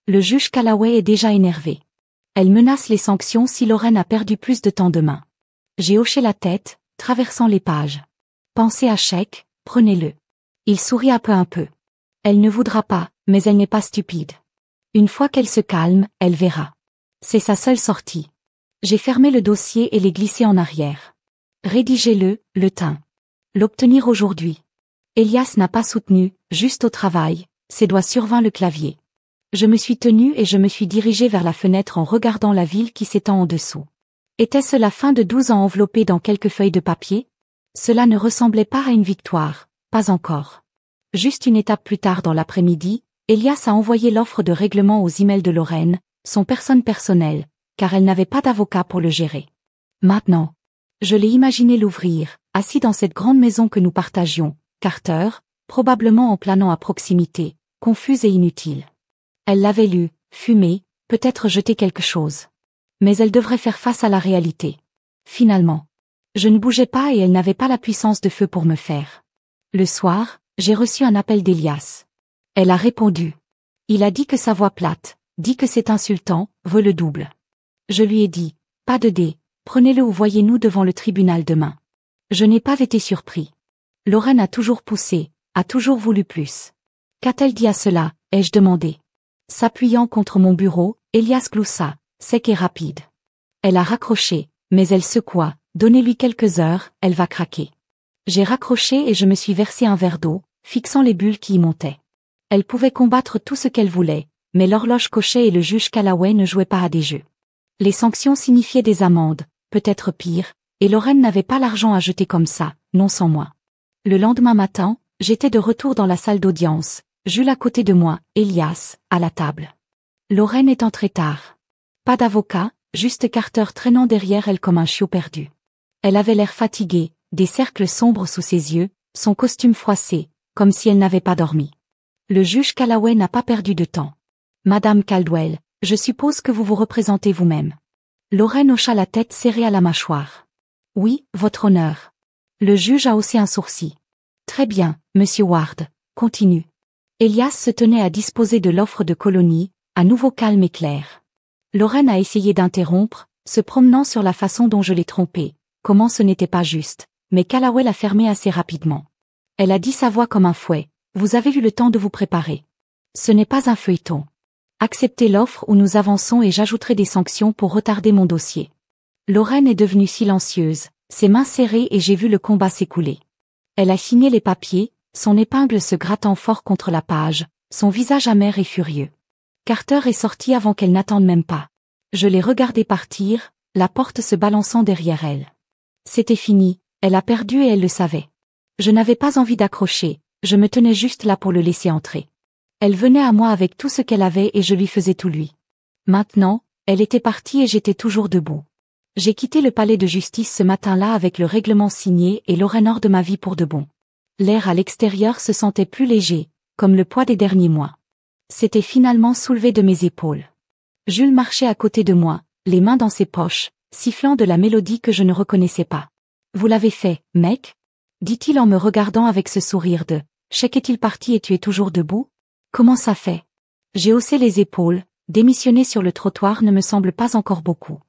Le juge Callaway est déjà énervé. Elle menace les sanctions si Lorraine a perdu plus de temps demain. J'ai hoché la tête, traversant les pages. Pensez à chèque, prenez-le. Il sourit un peu. Elle ne voudra pas, mais elle n'est pas stupide. Une fois qu'elle se calme, elle verra. C'est sa seule sortie. J'ai fermé le dossier et l'ai glissé en arrière. Rédigez-le, le teint. L'obtenir aujourd'hui. Elias n'a pas soutenu, juste au travail, ses doigts survinrent le clavier. Je me suis tenue et je me suis dirigée vers la fenêtre en regardant la ville qui s'étend en dessous. Était-ce la fin de 12 ans enveloppée dans quelques feuilles de papier? Cela ne ressemblait pas à une victoire, pas encore. Juste une étape plus tard dans l'après-midi, Elias a envoyé l'offre de règlement aux emails de Lorraine, son personne personnelle, car elle n'avait pas d'avocat pour le gérer. Maintenant, je l'ai imaginé l'ouvrir, assis dans cette grande maison que nous partagions, Carter, probablement en planant à proximité, confuse et inutile. Elle l'avait lu, fumé, peut-être jeté quelque chose. Mais elle devrait faire face à la réalité. Finalement. Je ne bougeais pas et elle n'avait pas la puissance de feu pour me faire. Le soir, j'ai reçu un appel d'Elias. Elle a répondu. Il a dit que sa voix plate, dit que c'est insultant, veut le double. Je lui ai dit, pas de dé, prenez-le ou voyez-nous devant le tribunal demain. Je n'ai pas été surpris. Lorraine a toujours poussé, a toujours voulu plus. Qu'a-t-elle dit à cela, ai-je demandé. S'appuyant contre mon bureau, Elias gloussa, sec et rapide. Elle a raccroché, mais elle secoua, donnez-lui quelques heures, elle va craquer. J'ai raccroché et je me suis versé un verre d'eau, fixant les bulles qui y montaient. Elle pouvait combattre tout ce qu'elle voulait, mais l'horloge cochait et le juge Callaway ne jouait pas à des jeux. Les sanctions signifiaient des amendes, peut-être pire, et Lorraine n'avait pas l'argent à jeter comme ça, non sans moi. Le lendemain matin, j'étais de retour dans la salle d'audience, Jules à côté de moi, Elias, à la table. Lorraine est entrée tard. Pas d'avocat, juste Carter traînant derrière elle comme un chiot perdu. Elle avait l'air fatiguée, des cercles sombres sous ses yeux, son costume froissé, comme si elle n'avait pas dormi. Le juge Callaway n'a pas perdu de temps. Madame Caldwell, je suppose que vous vous représentez vous-même. Lorraine hocha la tête serrée à la mâchoire. Oui, votre honneur. Le juge a haussé un sourcil. Très bien, monsieur Ward, continue. Elias se tenait à disposer de l'offre de colonie, à nouveau calme et clair. Lorraine a essayé d'interrompre, se promenant sur la façon dont je l'ai trompée, comment ce n'était pas juste, mais Callaway l'a fermé assez rapidement. Elle a dit sa voix comme un fouet, vous avez eu le temps de vous préparer. Ce n'est pas un feuilleton. Acceptez l'offre ou nous avançons et j'ajouterai des sanctions pour retarder mon dossier. Lorraine est devenue silencieuse, ses mains serrées et j'ai vu le combat s'écouler. Elle a signé les papiers, son épingle se grattant fort contre la page, son visage amer et furieux. Carter est sorti avant qu'elle n'attende même pas. Je l'ai regardée partir, la porte se balançant derrière elle. C'était fini, elle a perdu et elle le savait. Je n'avais pas envie d'accrocher, je me tenais juste là pour le laisser entrer. Elle venait à moi avec tout ce qu'elle avait et je lui faisais tout lui. Maintenant, elle était partie et j'étais toujours debout. J'ai quitté le palais de justice ce matin-là avec le règlement signé et Lorraine hors de ma vie pour de bon. L'air à l'extérieur se sentait plus léger, comme le poids des derniers mois. C'était finalement soulevé de mes épaules. Jules marchait à côté de moi, les mains dans ses poches, sifflant de la mélodie que je ne reconnaissais pas. « Vous l'avez fait, mec ?» dit-il en me regardant avec ce sourire de « Chèque est-il parti et tu es toujours debout ?» Comment ça fait? J'ai haussé les épaules, démissionner sur le trottoir ne me semble pas encore beaucoup.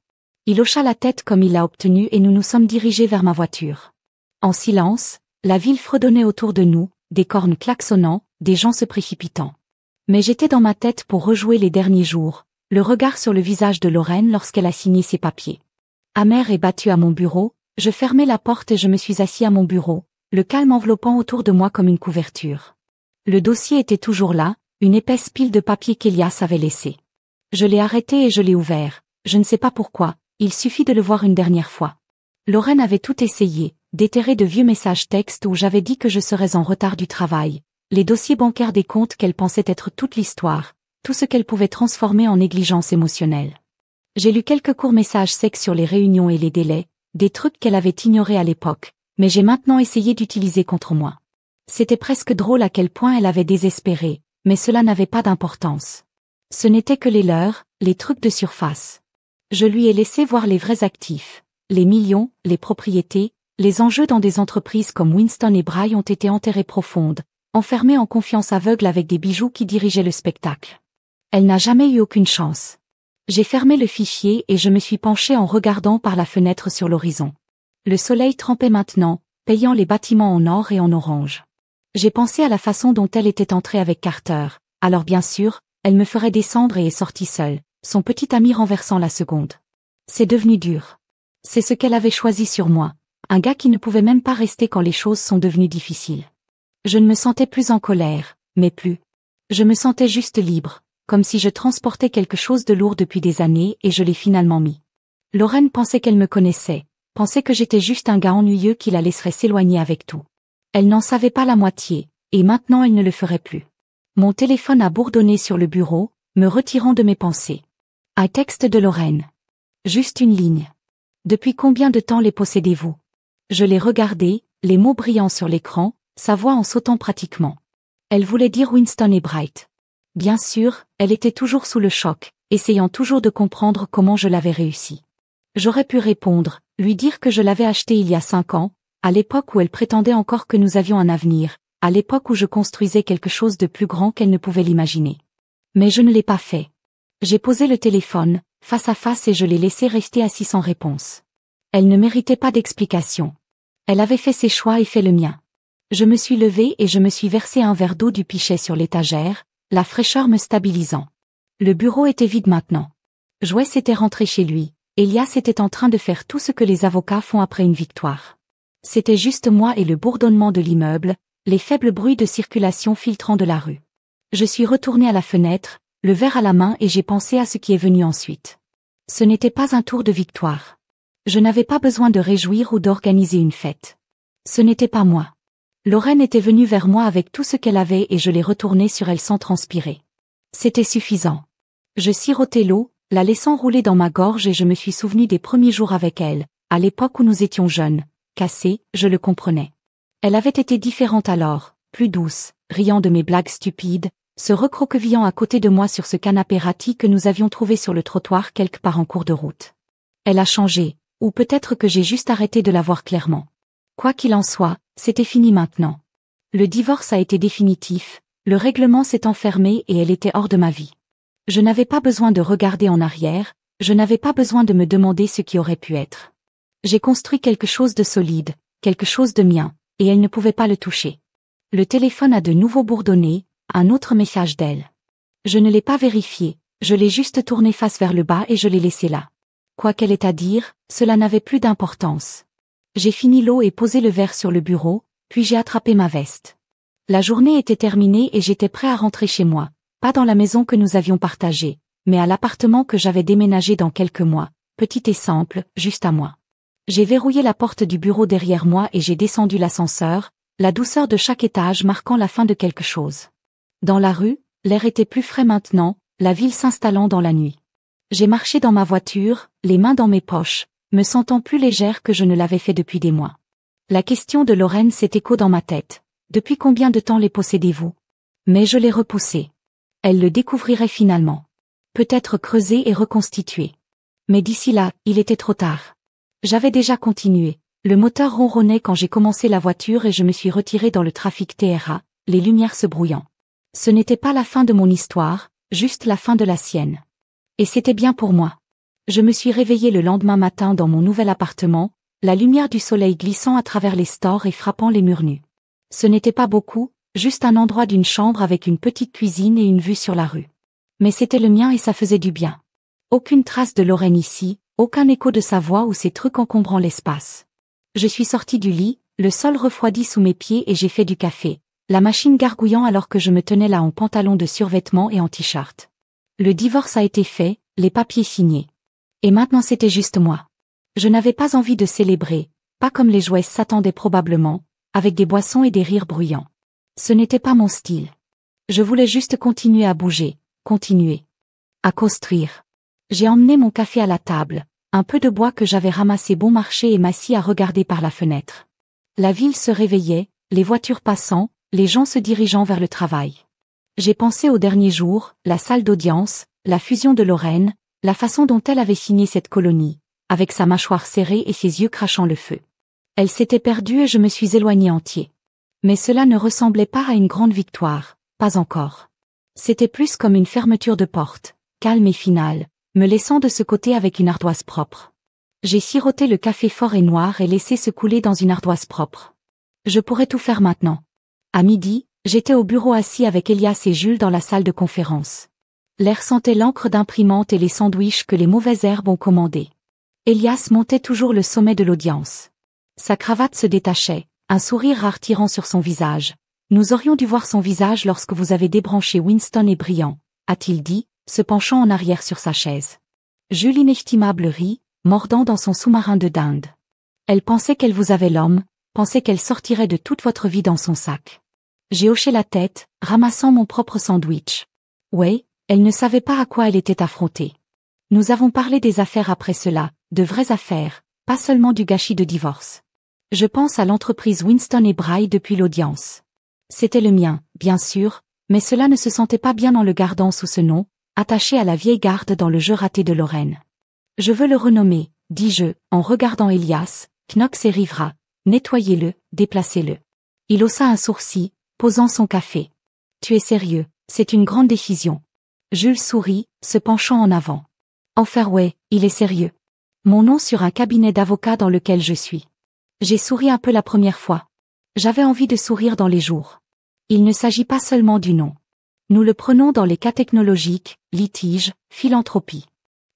Il hocha la tête comme il l'a obtenu et nous nous sommes dirigés vers ma voiture. En silence, la ville fredonnait autour de nous, des cornes klaxonnant, des gens se précipitant. Mais j'étais dans ma tête pour rejouer les derniers jours, le regard sur le visage de Lorraine lorsqu'elle a signé ses papiers. Amère et battue à mon bureau, je fermai la porte et je me suis assis à mon bureau, le calme enveloppant autour de moi comme une couverture. Le dossier était toujours là, une épaisse pile de papier qu'Elias avait laissé. Je l'ai arrêté et je l'ai ouvert, je ne sais pas pourquoi, il suffit de le voir une dernière fois. Lorraine avait tout essayé, déterrer de vieux messages textes où j'avais dit que je serais en retard du travail, les dossiers bancaires des comptes qu'elle pensait être toute l'histoire, tout ce qu'elle pouvait transformer en négligence émotionnelle. J'ai lu quelques courts messages secs sur les réunions et les délais, des trucs qu'elle avait ignorés à l'époque, mais j'ai maintenant essayé d'utiliser contre moi. C'était presque drôle à quel point elle avait désespéré, mais cela n'avait pas d'importance. Ce n'était que les leurs, les trucs de surface. Je lui ai laissé voir les vrais actifs, les millions, les propriétés, les enjeux dans des entreprises comme Winston et Bray ont été enterrés profondes, enfermés en confiance aveugle avec des bijoux qui dirigeaient le spectacle. Elle n'a jamais eu aucune chance. J'ai fermé le fichier et je me suis penché en regardant par la fenêtre sur l'horizon. Le soleil trempait maintenant, payant les bâtiments en or et en orange. J'ai pensé à la façon dont elle était entrée avec Carter, alors bien sûr, elle me ferait descendre et est sortie seule, son petit ami renversant la seconde. C'est devenu dur. C'est ce qu'elle avait choisi sur moi, un gars qui ne pouvait même pas rester quand les choses sont devenues difficiles. Je ne me sentais plus en colère, mais plus. Je me sentais juste libre, comme si je transportais quelque chose de lourd depuis des années et je l'ai finalement mis. Lorraine pensait qu'elle me connaissait, pensait que j'étais juste un gars ennuyeux qui la laisserait s'éloigner avec tout. Elle n'en savait pas la moitié, et maintenant elle ne le ferait plus. Mon téléphone a bourdonné sur le bureau, me retirant de mes pensées. Un texte de Lorraine. Juste une ligne. Depuis combien de temps les possédez-vous? Je l'ai regardé, les mots brillants sur l'écran, sa voix en sautant pratiquement. Elle voulait dire Winston et Bright. Bien sûr, elle était toujours sous le choc, essayant toujours de comprendre comment je l'avais réussi. J'aurais pu répondre, lui dire que je l'avais acheté il y a 5 ans, à l'époque où elle prétendait encore que nous avions un avenir, à l'époque où je construisais quelque chose de plus grand qu'elle ne pouvait l'imaginer. Mais je ne l'ai pas fait. J'ai posé le téléphone, face à face et je l'ai laissé rester assis sans réponse. Elle ne méritait pas d'explication. Elle avait fait ses choix et fait le mien. Je me suis levée et je me suis versé un verre d'eau du pichet sur l'étagère, la fraîcheur me stabilisant. Le bureau était vide maintenant. Joyce était rentré chez lui. Elias était en train de faire tout ce que les avocats font après une victoire. C'était juste moi et le bourdonnement de l'immeuble, les faibles bruits de circulation filtrant de la rue. Je suis retournée à la fenêtre, le verre à la main et j'ai pensé à ce qui est venu ensuite. Ce n'était pas un tour de victoire. Je n'avais pas besoin de réjouir ou d'organiser une fête. Ce n'était pas moi. Lorraine était venue vers moi avec tout ce qu'elle avait et je l'ai retourné sur elle sans transpirer. C'était suffisant. Je sirotais l'eau, la laissant rouler dans ma gorge et je me suis souvenu des premiers jours avec elle, à l'époque où nous étions jeunes, cassés, je le comprenais. Elle avait été différente alors, plus douce, riant de mes blagues stupides, se recroquevillant à côté de moi sur ce canapé râti que nous avions trouvé sur le trottoir quelque part en cours de route. Elle a changé, ou peut-être que j'ai juste arrêté de la voir clairement. Quoi qu'il en soit, c'était fini maintenant. Le divorce a été définitif, le règlement s'est enfermé et elle était hors de ma vie. Je n'avais pas besoin de regarder en arrière, je n'avais pas besoin de me demander ce qui aurait pu être. J'ai construit quelque chose de solide, quelque chose de mien, et elle ne pouvait pas le toucher. Le téléphone a de nouveau bourdonné, un autre message d'elle. Je ne l'ai pas vérifié, je l'ai juste tourné face vers le bas et je l'ai laissé là. Quoi qu'elle ait à dire, cela n'avait plus d'importance. J'ai fini l'eau et posé le verre sur le bureau, puis j'ai attrapé ma veste. La journée était terminée et j'étais prêt à rentrer chez moi, pas dans la maison que nous avions partagée, mais à l'appartement que j'avais déménagé dans quelques mois, petit et simple, juste à moi. J'ai verrouillé la porte du bureau derrière moi et j'ai descendu l'ascenseur, la douceur de chaque étage marquant la fin de quelque chose. Dans la rue, l'air était plus frais maintenant, la ville s'installant dans la nuit. J'ai marché dans ma voiture, les mains dans mes poches, me sentant plus légère que je ne l'avais fait depuis des mois. La question de Lorraine s'est écho dans ma tête. Depuis combien de temps les possédez-vous? Mais je l'ai repoussé. Elle le découvrirait finalement. Peut-être creusé et reconstitué. Mais d'ici là, il était trop tard. J'avais déjà continué. Le moteur ronronnait quand j'ai commencé la voiture et je me suis retiré dans le trafic TRA, les lumières se brouillant. Ce n'était pas la fin de mon histoire, juste la fin de la sienne. Et c'était bien pour moi. Je me suis réveillé le lendemain matin dans mon nouvel appartement, la lumière du soleil glissant à travers les stores et frappant les murs nus. Ce n'était pas beaucoup, juste un endroit d'une chambre avec une petite cuisine et une vue sur la rue. Mais c'était le mien et ça faisait du bien. Aucune trace de Lorraine ici, aucun écho de sa voix ou ses trucs encombrant l'espace. Je suis sorti du lit, le sol refroidi sous mes pieds et j'ai fait du café, la machine gargouillant alors que je me tenais là en pantalon de survêtement et en t-shirt. Le divorce a été fait, les papiers signés. Et maintenant c'était juste moi. Je n'avais pas envie de célébrer, pas comme les Joyce s'attendaient probablement, avec des boissons et des rires bruyants. Ce n'était pas mon style. Je voulais juste continuer à bouger, continuer à construire. J'ai emmené mon café à la table, un peu de bois que j'avais ramassé bon marché et m'assis à regarder par la fenêtre. La ville se réveillait, les voitures passant, les gens se dirigeant vers le travail. J'ai pensé aux derniers jours, la salle d'audience, la fusion de Lorraine, la façon dont elle avait signé cette colonie, avec sa mâchoire serrée et ses yeux crachant le feu. Elle s'était perdue et je me suis éloigné entier. Mais cela ne ressemblait pas à une grande victoire, pas encore. C'était plus comme une fermeture de porte, calme et finale, me laissant de ce côté avec une ardoise propre. J'ai siroté le café fort et noir et laissé se couler dans une ardoise propre. Je pourrais tout faire maintenant. À midi, j'étais au bureau assis avec Elias et Jules dans la salle de conférence. L'air sentait l'encre d'imprimante et les sandwichs que les mauvaises herbes ont commandés. Elias montait toujours le sommet de l'audience. Sa cravate se détachait, un sourire rare tirant sur son visage. Nous aurions dû voir son visage lorsque vous avez débranché Winston et Brian, a-t-il dit, se penchant en arrière sur sa chaise. Jules inestimable rit, mordant dans son sous-marin de dinde. Elle pensait qu'elle vous avait l'homme, pensait qu'elle sortirait de toute votre vie dans son sac. J'ai hoché la tête, ramassant mon propre sandwich. Ouais, elle ne savait pas à quoi elle était affrontée. Nous avons parlé des affaires après cela, de vraies affaires, pas seulement du gâchis de divorce. Je pense à l'entreprise Winston et Braille depuis l'audience. C'était le mien, bien sûr, mais cela ne se sentait pas bien en le gardant sous ce nom, attaché à la vieille garde dans le jeu raté de Lorraine. Je veux le renommer, dis-je, en regardant Elias, Knox et Rivera. Nettoyez-le, déplacez-le. Il haussa un sourcil, posant son café. Tu es sérieux, c'est une grande décision. Jules sourit, se penchant en avant. En fairway, il est sérieux. Mon nom sur un cabinet d'avocats dans lequel je suis. J'ai souri un peu la première fois. J'avais envie de sourire dans les jours. Il ne s'agit pas seulement du nom. Nous le prenons dans les cas technologiques, litiges, philanthropie.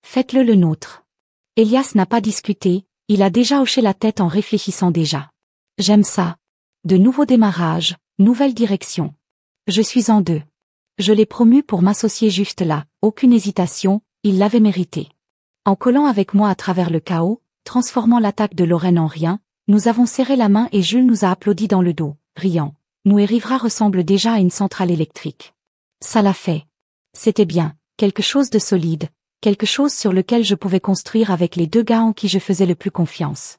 Faites-le le nôtre. Elias n'a pas discuté, il a déjà hoché la tête en réfléchissant déjà. J'aime ça. De nouveaux démarrages, nouvelle direction. Je suis en deux. Je l'ai promu pour m'associer juste là, aucune hésitation, il l'avait mérité. En collant avec moi à travers le chaos, transformant l'attaque de Lorraine en rien, nous avons serré la main et Jules nous a applaudi dans le dos, riant. Nous et Rivera ressemblent déjà à une centrale électrique. Ça l'a fait. C'était bien, quelque chose de solide, quelque chose sur lequel je pouvais construire avec les deux gars en qui je faisais le plus confiance.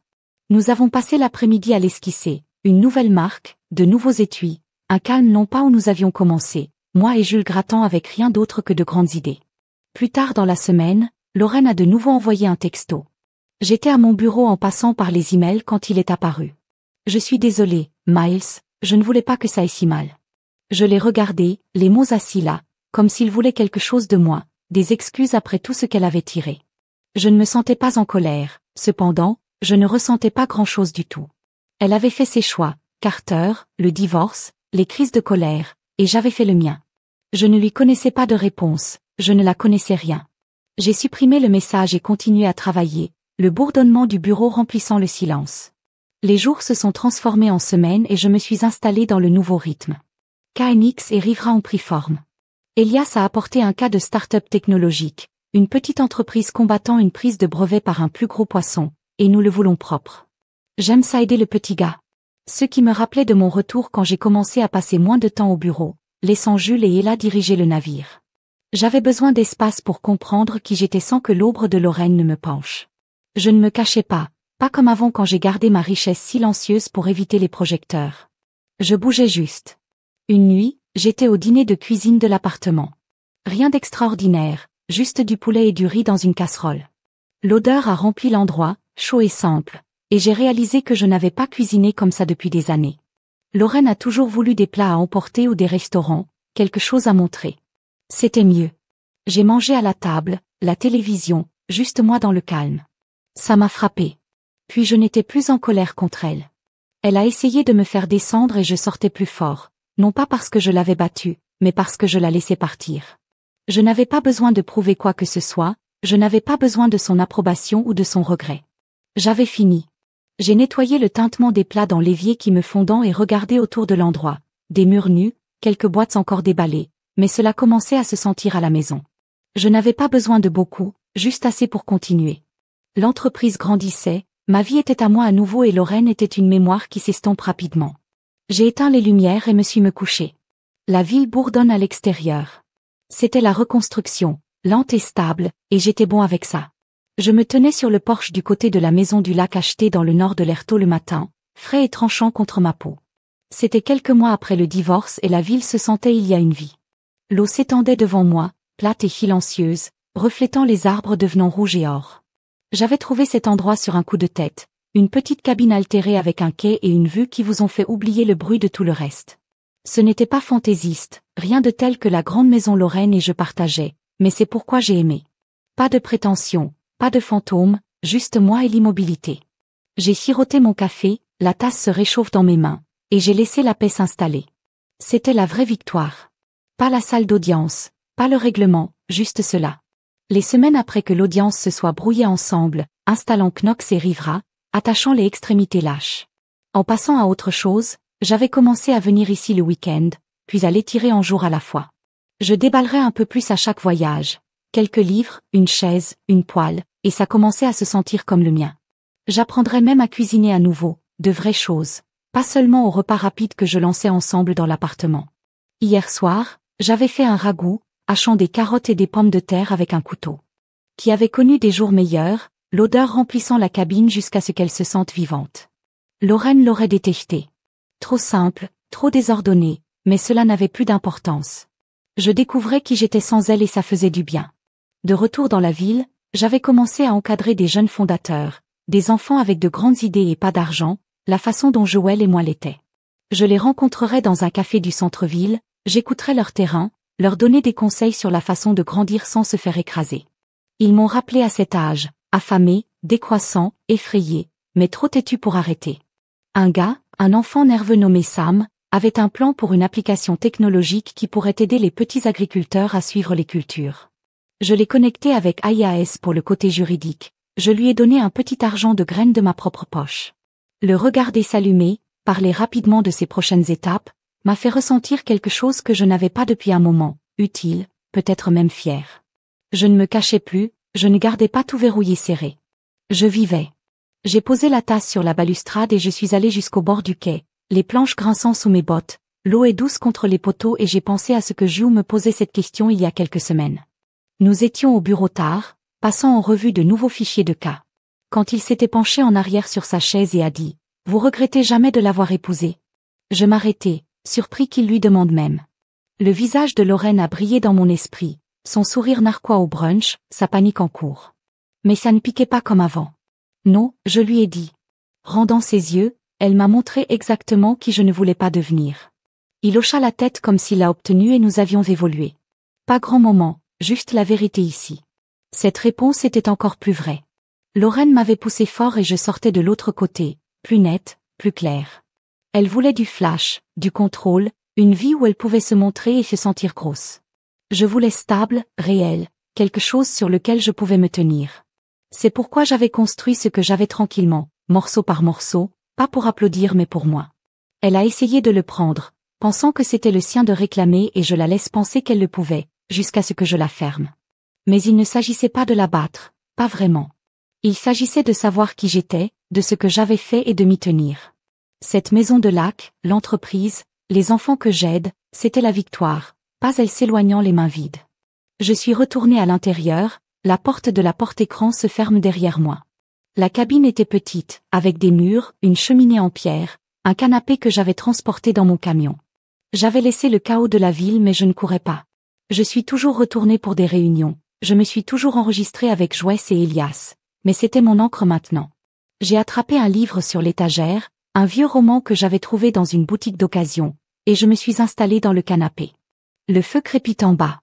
Nous avons passé l'après-midi à l'esquisser, une nouvelle marque, de nouveaux étuis, un calme non pas où nous avions commencé, moi et Jules grattant avec rien d'autre que de grandes idées. Plus tard dans la semaine, Lorraine a de nouveau envoyé un texto. J'étais à mon bureau en passant par les emails quand il est apparu. Je suis désolée, Miles, je ne voulais pas que ça aille si mal. Je l'ai regardé, les mots assis là, comme s'il voulait quelque chose de moi, des excuses après tout ce qu'elle avait tiré. Je ne me sentais pas en colère, cependant, je ne ressentais pas grand-chose du tout. Elle avait fait ses choix, Carter, le divorce, les crises de colère, et j'avais fait le mien. Je ne lui connaissais pas de réponse, je ne la connaissais rien. J'ai supprimé le message et continué à travailler, le bourdonnement du bureau remplissant le silence. Les jours se sont transformés en semaines et je me suis installé dans le nouveau rythme. KNX et Rivera ont pris forme. Elias a apporté un cas de start-up technologique, une petite entreprise combattant une prise de brevet par un plus gros poisson, et nous le voulons propre. J'aime ça aider le petit gars. Ce qui me rappelait de mon retour quand j'ai commencé à passer moins de temps au bureau, laissant Jules et Ella diriger le navire. J'avais besoin d'espace pour comprendre qui j'étais sans que l'ombre de Lorraine ne me penche. Je ne me cachais pas comme avant quand j'ai gardé ma richesse silencieuse pour éviter les projecteurs. Je bougeais juste. Une nuit, j'étais au dîner de cuisine de l'appartement. Rien d'extraordinaire, juste du poulet et du riz dans une casserole. L'odeur a rempli l'endroit, chaud et simple, et j'ai réalisé que je n'avais pas cuisiné comme ça depuis des années. Lorraine a toujours voulu des plats à emporter ou des restaurants, quelque chose à montrer. C'était mieux. J'ai mangé à la table, la télévision, juste moi dans le calme. Ça m'a frappé. Puis je n'étais plus en colère contre elle. Elle a essayé de me faire descendre et je sortais plus fort, non pas parce que je l'avais battue, mais parce que je la laissais partir. Je n'avais pas besoin de prouver quoi que ce soit, je n'avais pas besoin de son approbation ou de son regret. J'avais fini. J'ai nettoyé le tintement des plats dans l'évier qui me fondant et regardé autour de l'endroit, des murs nus, quelques boîtes encore déballées, mais cela commençait à se sentir à la maison. Je n'avais pas besoin de beaucoup, juste assez pour continuer. L'entreprise grandissait, ma vie était à moi à nouveau et Lorraine était une mémoire qui s'estompe rapidement. J'ai éteint les lumières et me suis couché. La ville bourdonne à l'extérieur. C'était la reconstruction, lente et stable, et j'étais bon avec ça. Je me tenais sur le porche du côté de la maison du lac acheté dans le nord de l'air tôt le matin, frais et tranchant contre ma peau. C'était quelques mois après le divorce et la ville se sentait il y a une vie. L'eau s'étendait devant moi, plate et silencieuse, reflétant les arbres devenant rouges et or. J'avais trouvé cet endroit sur un coup de tête, une petite cabine altérée avec un quai et une vue qui vous ont fait oublier le bruit de tout le reste. Ce n'était pas fantaisiste, rien de tel que la grande maison Lorraine et je partageais, mais c'est pourquoi j'ai aimé. Pas de prétention, pas de fantôme, juste moi et l'immobilité. J'ai siroté mon café, la tasse se réchauffe dans mes mains, et j'ai laissé la paix s'installer. C'était la vraie victoire. Pas la salle d'audience, pas le règlement, juste cela. Les semaines après que l'audience se soit brouillée ensemble, installant Knox et Rivera, attachant les extrémités lâches. En passant à autre chose, j'avais commencé à venir ici le week-end, puis à l'étirer en jours à la fois. Je déballerais un peu plus à chaque voyage. Quelques livres, une chaise, une poêle, et ça commençait à se sentir comme le mien. J'apprendrais même à cuisiner à nouveau, de vraies choses, pas seulement aux repas rapides que je lançais ensemble dans l'appartement. Hier soir, j'avais fait un ragoût, hachant des carottes et des pommes de terre avec un couteau. Qui avait connu des jours meilleurs, l'odeur remplissant la cabine jusqu'à ce qu'elle se sente vivante. Lorraine l'aurait détesté. Trop simple, trop désordonné, mais cela n'avait plus d'importance. Je découvrais qui j'étais sans elle et ça faisait du bien. De retour dans la ville, j'avais commencé à encadrer des jeunes fondateurs, des enfants avec de grandes idées et pas d'argent, la façon dont Joël et moi l'étaient. Je les rencontrerais dans un café du centre-ville, j'écouterais leur terrain, leur donner des conseils sur la façon de grandir sans se faire écraser. Ils m'ont rappelé à cet âge, affamé, décroissant, effrayé, mais trop têtu pour arrêter. Un enfant nerveux nommé Sam, avait un plan pour une application technologique qui pourrait aider les petits agriculteurs à suivre les cultures. Je l'ai connecté avec IAS pour le côté juridique, je lui ai donné un petit argent de graines de ma propre poche. Le regarder s'allumer, parler rapidement de ses prochaines étapes, m'a fait ressentir quelque chose que je n'avais pas depuis un moment, utile, peut-être même fier. Je ne me cachais plus, je ne gardais pas tout verrouillé serré. Je vivais. J'ai posé la tasse sur la balustrade et je suis allé jusqu'au bord du quai, les planches grinçant sous mes bottes, l'eau est douce contre les poteaux et j'ai pensé à ce que Jules me posait cette question il y a quelques semaines. Nous étions au bureau tard, passant en revue de nouveaux fichiers de cas. Quand il s'était penché en arrière sur sa chaise et a dit « Vous regrettez jamais de l'avoir épousé ?» Je m'arrêtai, surpris qu'il lui demande même. Le visage de Lorraine a brillé dans mon esprit, son sourire narquois au brunch, sa panique en cours. Mais ça ne piquait pas comme avant. Non, je lui ai dit. Rendant ses yeux, elle m'a montré exactement qui je ne voulais pas devenir. Il hocha la tête comme s'il l'a obtenu et nous avions évolué. Pas grand moment, juste la vérité ici. Cette réponse était encore plus vraie. Lorraine m'avait poussé fort et je sortais de l'autre côté, plus nette, plus claire. Elle voulait du flash, du contrôle, une vie où elle pouvait se montrer et se sentir grosse. Je voulais stable, réel, quelque chose sur lequel je pouvais me tenir. C'est pourquoi j'avais construit ce que j'avais tranquillement, morceau par morceau, pas pour applaudir mais pour moi. Elle a essayé de le prendre, pensant que c'était le sien de réclamer et je la laisse penser qu'elle le pouvait, jusqu'à ce que je la ferme. Mais il ne s'agissait pas de la battre, pas vraiment. Il s'agissait de savoir qui j'étais, de ce que j'avais fait et de m'y tenir. Cette maison de lac, l'entreprise, les enfants que j'aide, c'était la victoire, pas elle s'éloignant les mains vides. Je suis retournée à l'intérieur, la porte de la porte-écran se ferme derrière moi. La cabine était petite, avec des murs, une cheminée en pierre, un canapé que j'avais transporté dans mon camion. J'avais laissé le chaos de la ville mais je ne courais pas. Je suis toujours retournée pour des réunions, je me suis toujours enregistrée avec Joyce et Elias, mais c'était mon encre maintenant. J'ai attrapé un livre sur l'étagère, un vieux roman que j'avais trouvé dans une boutique d'occasion, et je me suis installée dans le canapé. Le feu crépite en bas.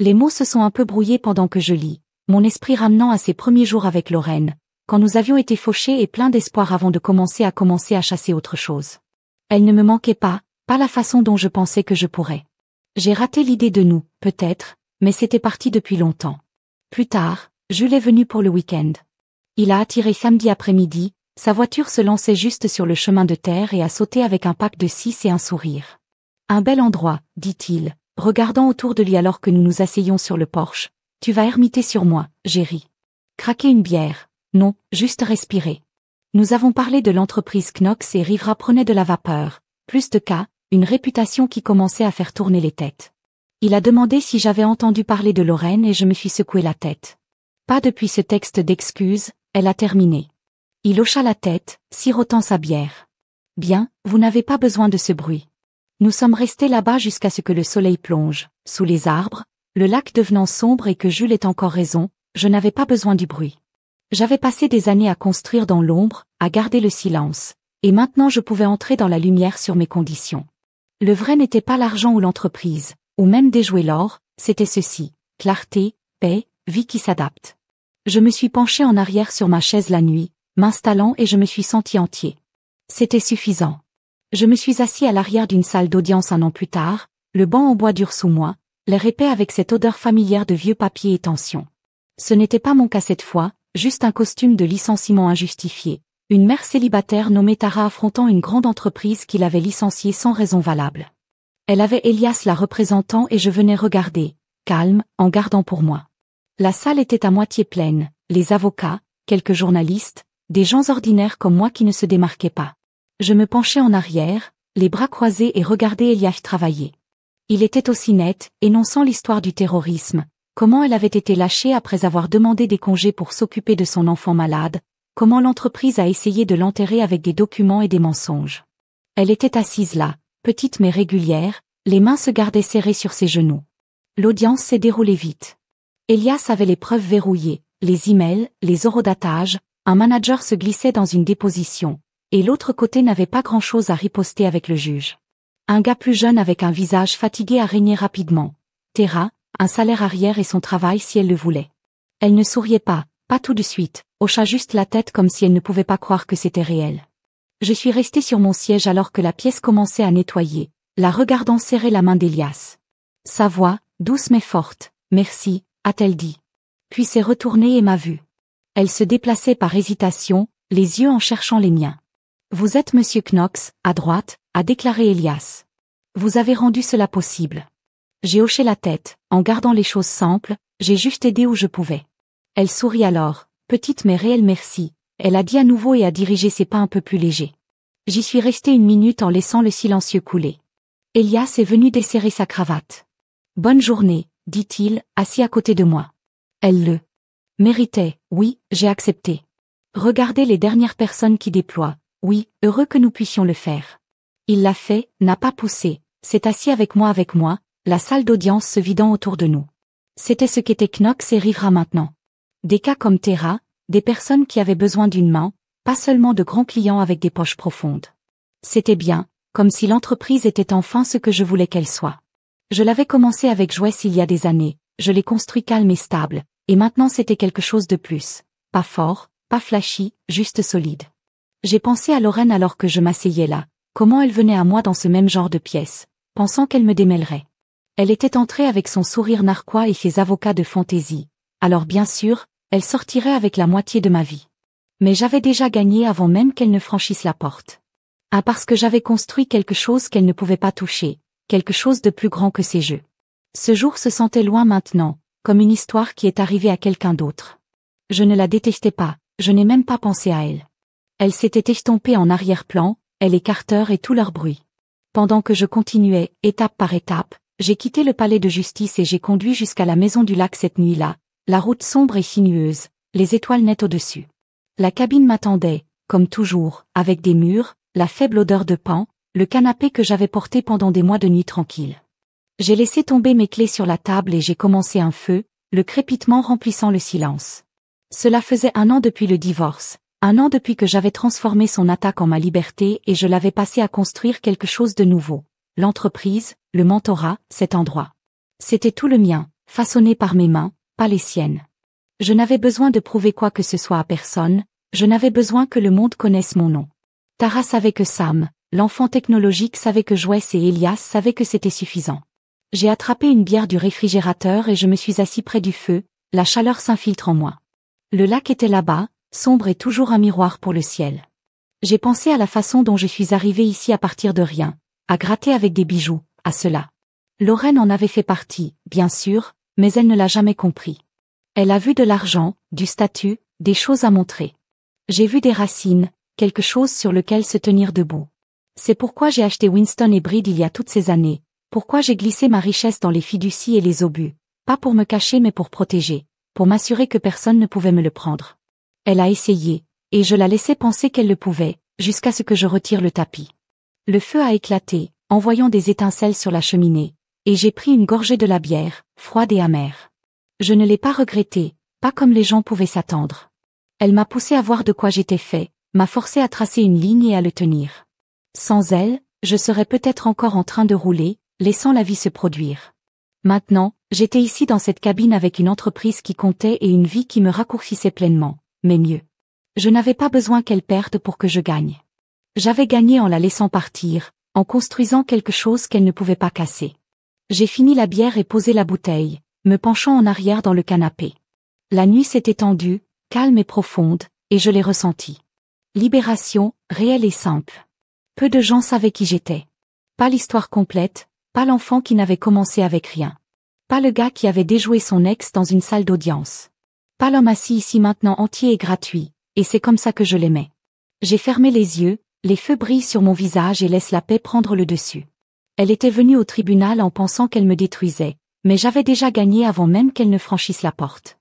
Les mots se sont un peu brouillés pendant que je lis, mon esprit ramenant à ses premiers jours avec Lorraine, quand nous avions été fauchés et pleins d'espoir avant de commencer à chasser autre chose. Elle ne me manquait pas la façon dont je pensais que je pourrais. J'ai raté l'idée de nous, peut-être, mais c'était parti depuis longtemps. Plus tard, Jules est venu pour le week-end. Il a attiré samedi après-midi, sa voiture se lançait juste sur le chemin de terre et a sauté avec un pack de 6 et un sourire. Un bel endroit, dit-il, regardant autour de lui alors que nous nous asseyions sur le porche. Tu vas ermiter sur moi, j'ai ri. Craquer une bière. Non, juste respirer. Nous avons parlé de l'entreprise Knox et Rivera prenait de la vapeur. Plus de cas, une réputation qui commençait à faire tourner les têtes. Il a demandé si j'avais entendu parler de Lorraine et je me suis secoué la tête. Pas depuis ce texte d'excuses, elle a terminé. Il hocha la tête, sirotant sa bière. Bien, vous n'avez pas besoin de ce bruit. Nous sommes restés là-bas jusqu'à ce que le soleil plonge, sous les arbres, le lac devenant sombre et que Jules ait encore raison, je n'avais pas besoin du bruit. J'avais passé des années à construire dans l'ombre, à garder le silence, et maintenant je pouvais entrer dans la lumière sur mes conditions. Le vrai n'était pas l'argent ou l'entreprise, ou même déjouer l'or, c'était ceci, clarté, paix, vie qui s'adapte. Je me suis penché en arrière sur ma chaise la nuit, m'installant et je me suis senti entier. C'était suffisant. Je me suis assis à l'arrière d'une salle d'audience un an plus tard, le banc en bois dur sous moi, l'air épais avec cette odeur familière de vieux papier et tension. Ce n'était pas mon cas cette fois, juste un costume de licenciement injustifié. Une mère célibataire nommée Tara affrontant une grande entreprise qui l'avait licenciée sans raison valable. Elle avait Elias la représentant et je venais regarder, calme, en gardant pour moi. La salle était à moitié pleine, les avocats, quelques journalistes, des gens ordinaires comme moi qui ne se démarquaient pas. Je me penchais en arrière, les bras croisés et regardais Elias travailler. Il était aussi net, énonçant l'histoire du terrorisme, comment elle avait été lâchée après avoir demandé des congés pour s'occuper de son enfant malade, comment l'entreprise a essayé de l'enterrer avec des documents et des mensonges. Elle était assise là, petite mais régulière, les mains se gardaient serrées sur ses genoux. L'audience s'est déroulée vite. Elias avait les preuves verrouillées, les emails, les horodatages, un manager se glissait dans une déposition, et l'autre côté n'avait pas grand-chose à riposter avec le juge. Un gars plus jeune avec un visage fatigué a régné rapidement. Tara, un salaire arrière et son travail si elle le voulait. Elle ne souriait pas tout de suite, hocha juste la tête comme si elle ne pouvait pas croire que c'était réel. Je suis restée sur mon siège alors que la pièce commençait à nettoyer, la regardant serrer la main d'Elias. Sa voix, douce mais forte, « Merci », a-t-elle dit. Puis s'est retournée et m'a vue. Elle se déplaçait par hésitation, les yeux en cherchant les miens. « Vous êtes Monsieur Knox, à droite », a déclaré Elias. « Vous avez rendu cela possible. » J'ai hoché la tête, en gardant les choses simples, j'ai juste aidé où je pouvais. Elle sourit alors, petite mais réelle merci, elle a dit à nouveau et a dirigé ses pas un peu plus légers. J'y suis restée une minute en laissant le silencieux couler. Elias est venu desserrer sa cravate. « Bonne journée », dit-il, assis à côté de moi. Elle le méritait, oui, j'ai accepté. Regardez les dernières personnes qui déploient, oui, heureux que nous puissions le faire. Il l'a fait, n'a pas poussé, s'est assis avec moi, la salle d'audience se vidant autour de nous. C'était ce qu'était Knox et Rivera maintenant. Des cas comme Tara, des personnes qui avaient besoin d'une main, pas seulement de grands clients avec des poches profondes. C'était bien, comme si l'entreprise était enfin ce que je voulais qu'elle soit. Je l'avais commencé avec Joyce il y a des années, je l'ai construit calme et stable, et maintenant c'était quelque chose de plus. Pas fort, pas flashy, juste solide. J'ai pensé à Lorraine alors que je m'asseyais là, comment elle venait à moi dans ce même genre de pièce, pensant qu'elle me démêlerait. Elle était entrée avec son sourire narquois et ses avocats de fantaisie, alors bien sûr, elle sortirait avec la moitié de ma vie. Mais j'avais déjà gagné avant même qu'elle ne franchisse la porte. Ah, parce que j'avais construit quelque chose qu'elle ne pouvait pas toucher, quelque chose de plus grand que ses jeux. Ce jour se sentait loin maintenant, comme une histoire qui est arrivée à quelqu'un d'autre. Je ne la détestais pas, je n'ai même pas pensé à elle. Elle s'était estompée en arrière-plan, elle et Carter et tout leur bruit. Pendant que je continuais, étape par étape, j'ai quitté le palais de justice et j'ai conduit jusqu'à la maison du lac cette nuit-là, la route sombre et sinueuse, les étoiles nettes au-dessus. La cabine m'attendait, comme toujours, avec des murs, la faible odeur de pain, le canapé que j'avais porté pendant des mois de nuit tranquille. J'ai laissé tomber mes clés sur la table et j'ai commencé un feu, le crépitement remplissant le silence. Cela faisait 1 an depuis le divorce, 1 an depuis que j'avais transformé son attaque en ma liberté et je l'avais passé à construire quelque chose de nouveau. L'entreprise, le mentorat, cet endroit. C'était tout le mien, façonné par mes mains, pas les siennes. Je n'avais besoin de prouver quoi que ce soit à personne, je n'avais besoin que le monde connaisse mon nom. Tara savait que Sam, l'enfant technologique savait que Joyce et Elias savaient que c'était suffisant. J'ai attrapé une bière du réfrigérateur et je me suis assis près du feu, la chaleur s'infiltre en moi. Le lac était là-bas, sombre et toujours un miroir pour le ciel. J'ai pensé à la façon dont je suis arrivée ici à partir de rien, à gratter avec des bijoux, à cela. Lorraine en avait fait partie, bien sûr, mais elle ne l'a jamais compris. Elle a vu de l'argent, du statut, des choses à montrer. J'ai vu des racines, quelque chose sur lequel se tenir debout. C'est pourquoi j'ai acheté Winston et Bride il y a toutes ces années, pourquoi j'ai glissé ma richesse dans les fiducies et les obus, pas pour me cacher mais pour protéger, pour m'assurer que personne ne pouvait me le prendre. Elle a essayé, et je la laissais penser qu'elle le pouvait, jusqu'à ce que je retire le tapis. Le feu a éclaté, envoyant des étincelles sur la cheminée, et j'ai pris une gorgée de la bière, froide et amère. Je ne l'ai pas regrettée, pas comme les gens pouvaient s'attendre. Elle m'a poussé à voir de quoi j'étais fait, m'a forcé à tracer une ligne et à le tenir. Sans elle, je serais peut-être encore en train de rouler, laissant la vie se produire. Maintenant, j'étais ici dans cette cabine avec une entreprise qui comptait et une vie qui me raccourcissait pleinement, mais mieux. Je n'avais pas besoin qu'elle perde pour que je gagne. J'avais gagné en la laissant partir, en construisant quelque chose qu'elle ne pouvait pas casser. J'ai fini la bière et posé la bouteille, me penchant en arrière dans le canapé. La nuit s'est étendue, calme et profonde, et je l'ai ressentie. Libération, réelle et simple. Peu de gens savaient qui j'étais. Pas l'histoire complète, pas l'enfant qui n'avait commencé avec rien. Pas le gars qui avait déjoué son ex dans une salle d'audience. Pas l'homme assis ici maintenant entier et gratuit, et c'est comme ça que je l'aimais. J'ai fermé les yeux, les feux brillent sur mon visage et laissent la paix prendre le dessus. Elle était venue au tribunal en pensant qu'elle me détruisait, mais j'avais déjà gagné avant même qu'elle ne franchisse la porte.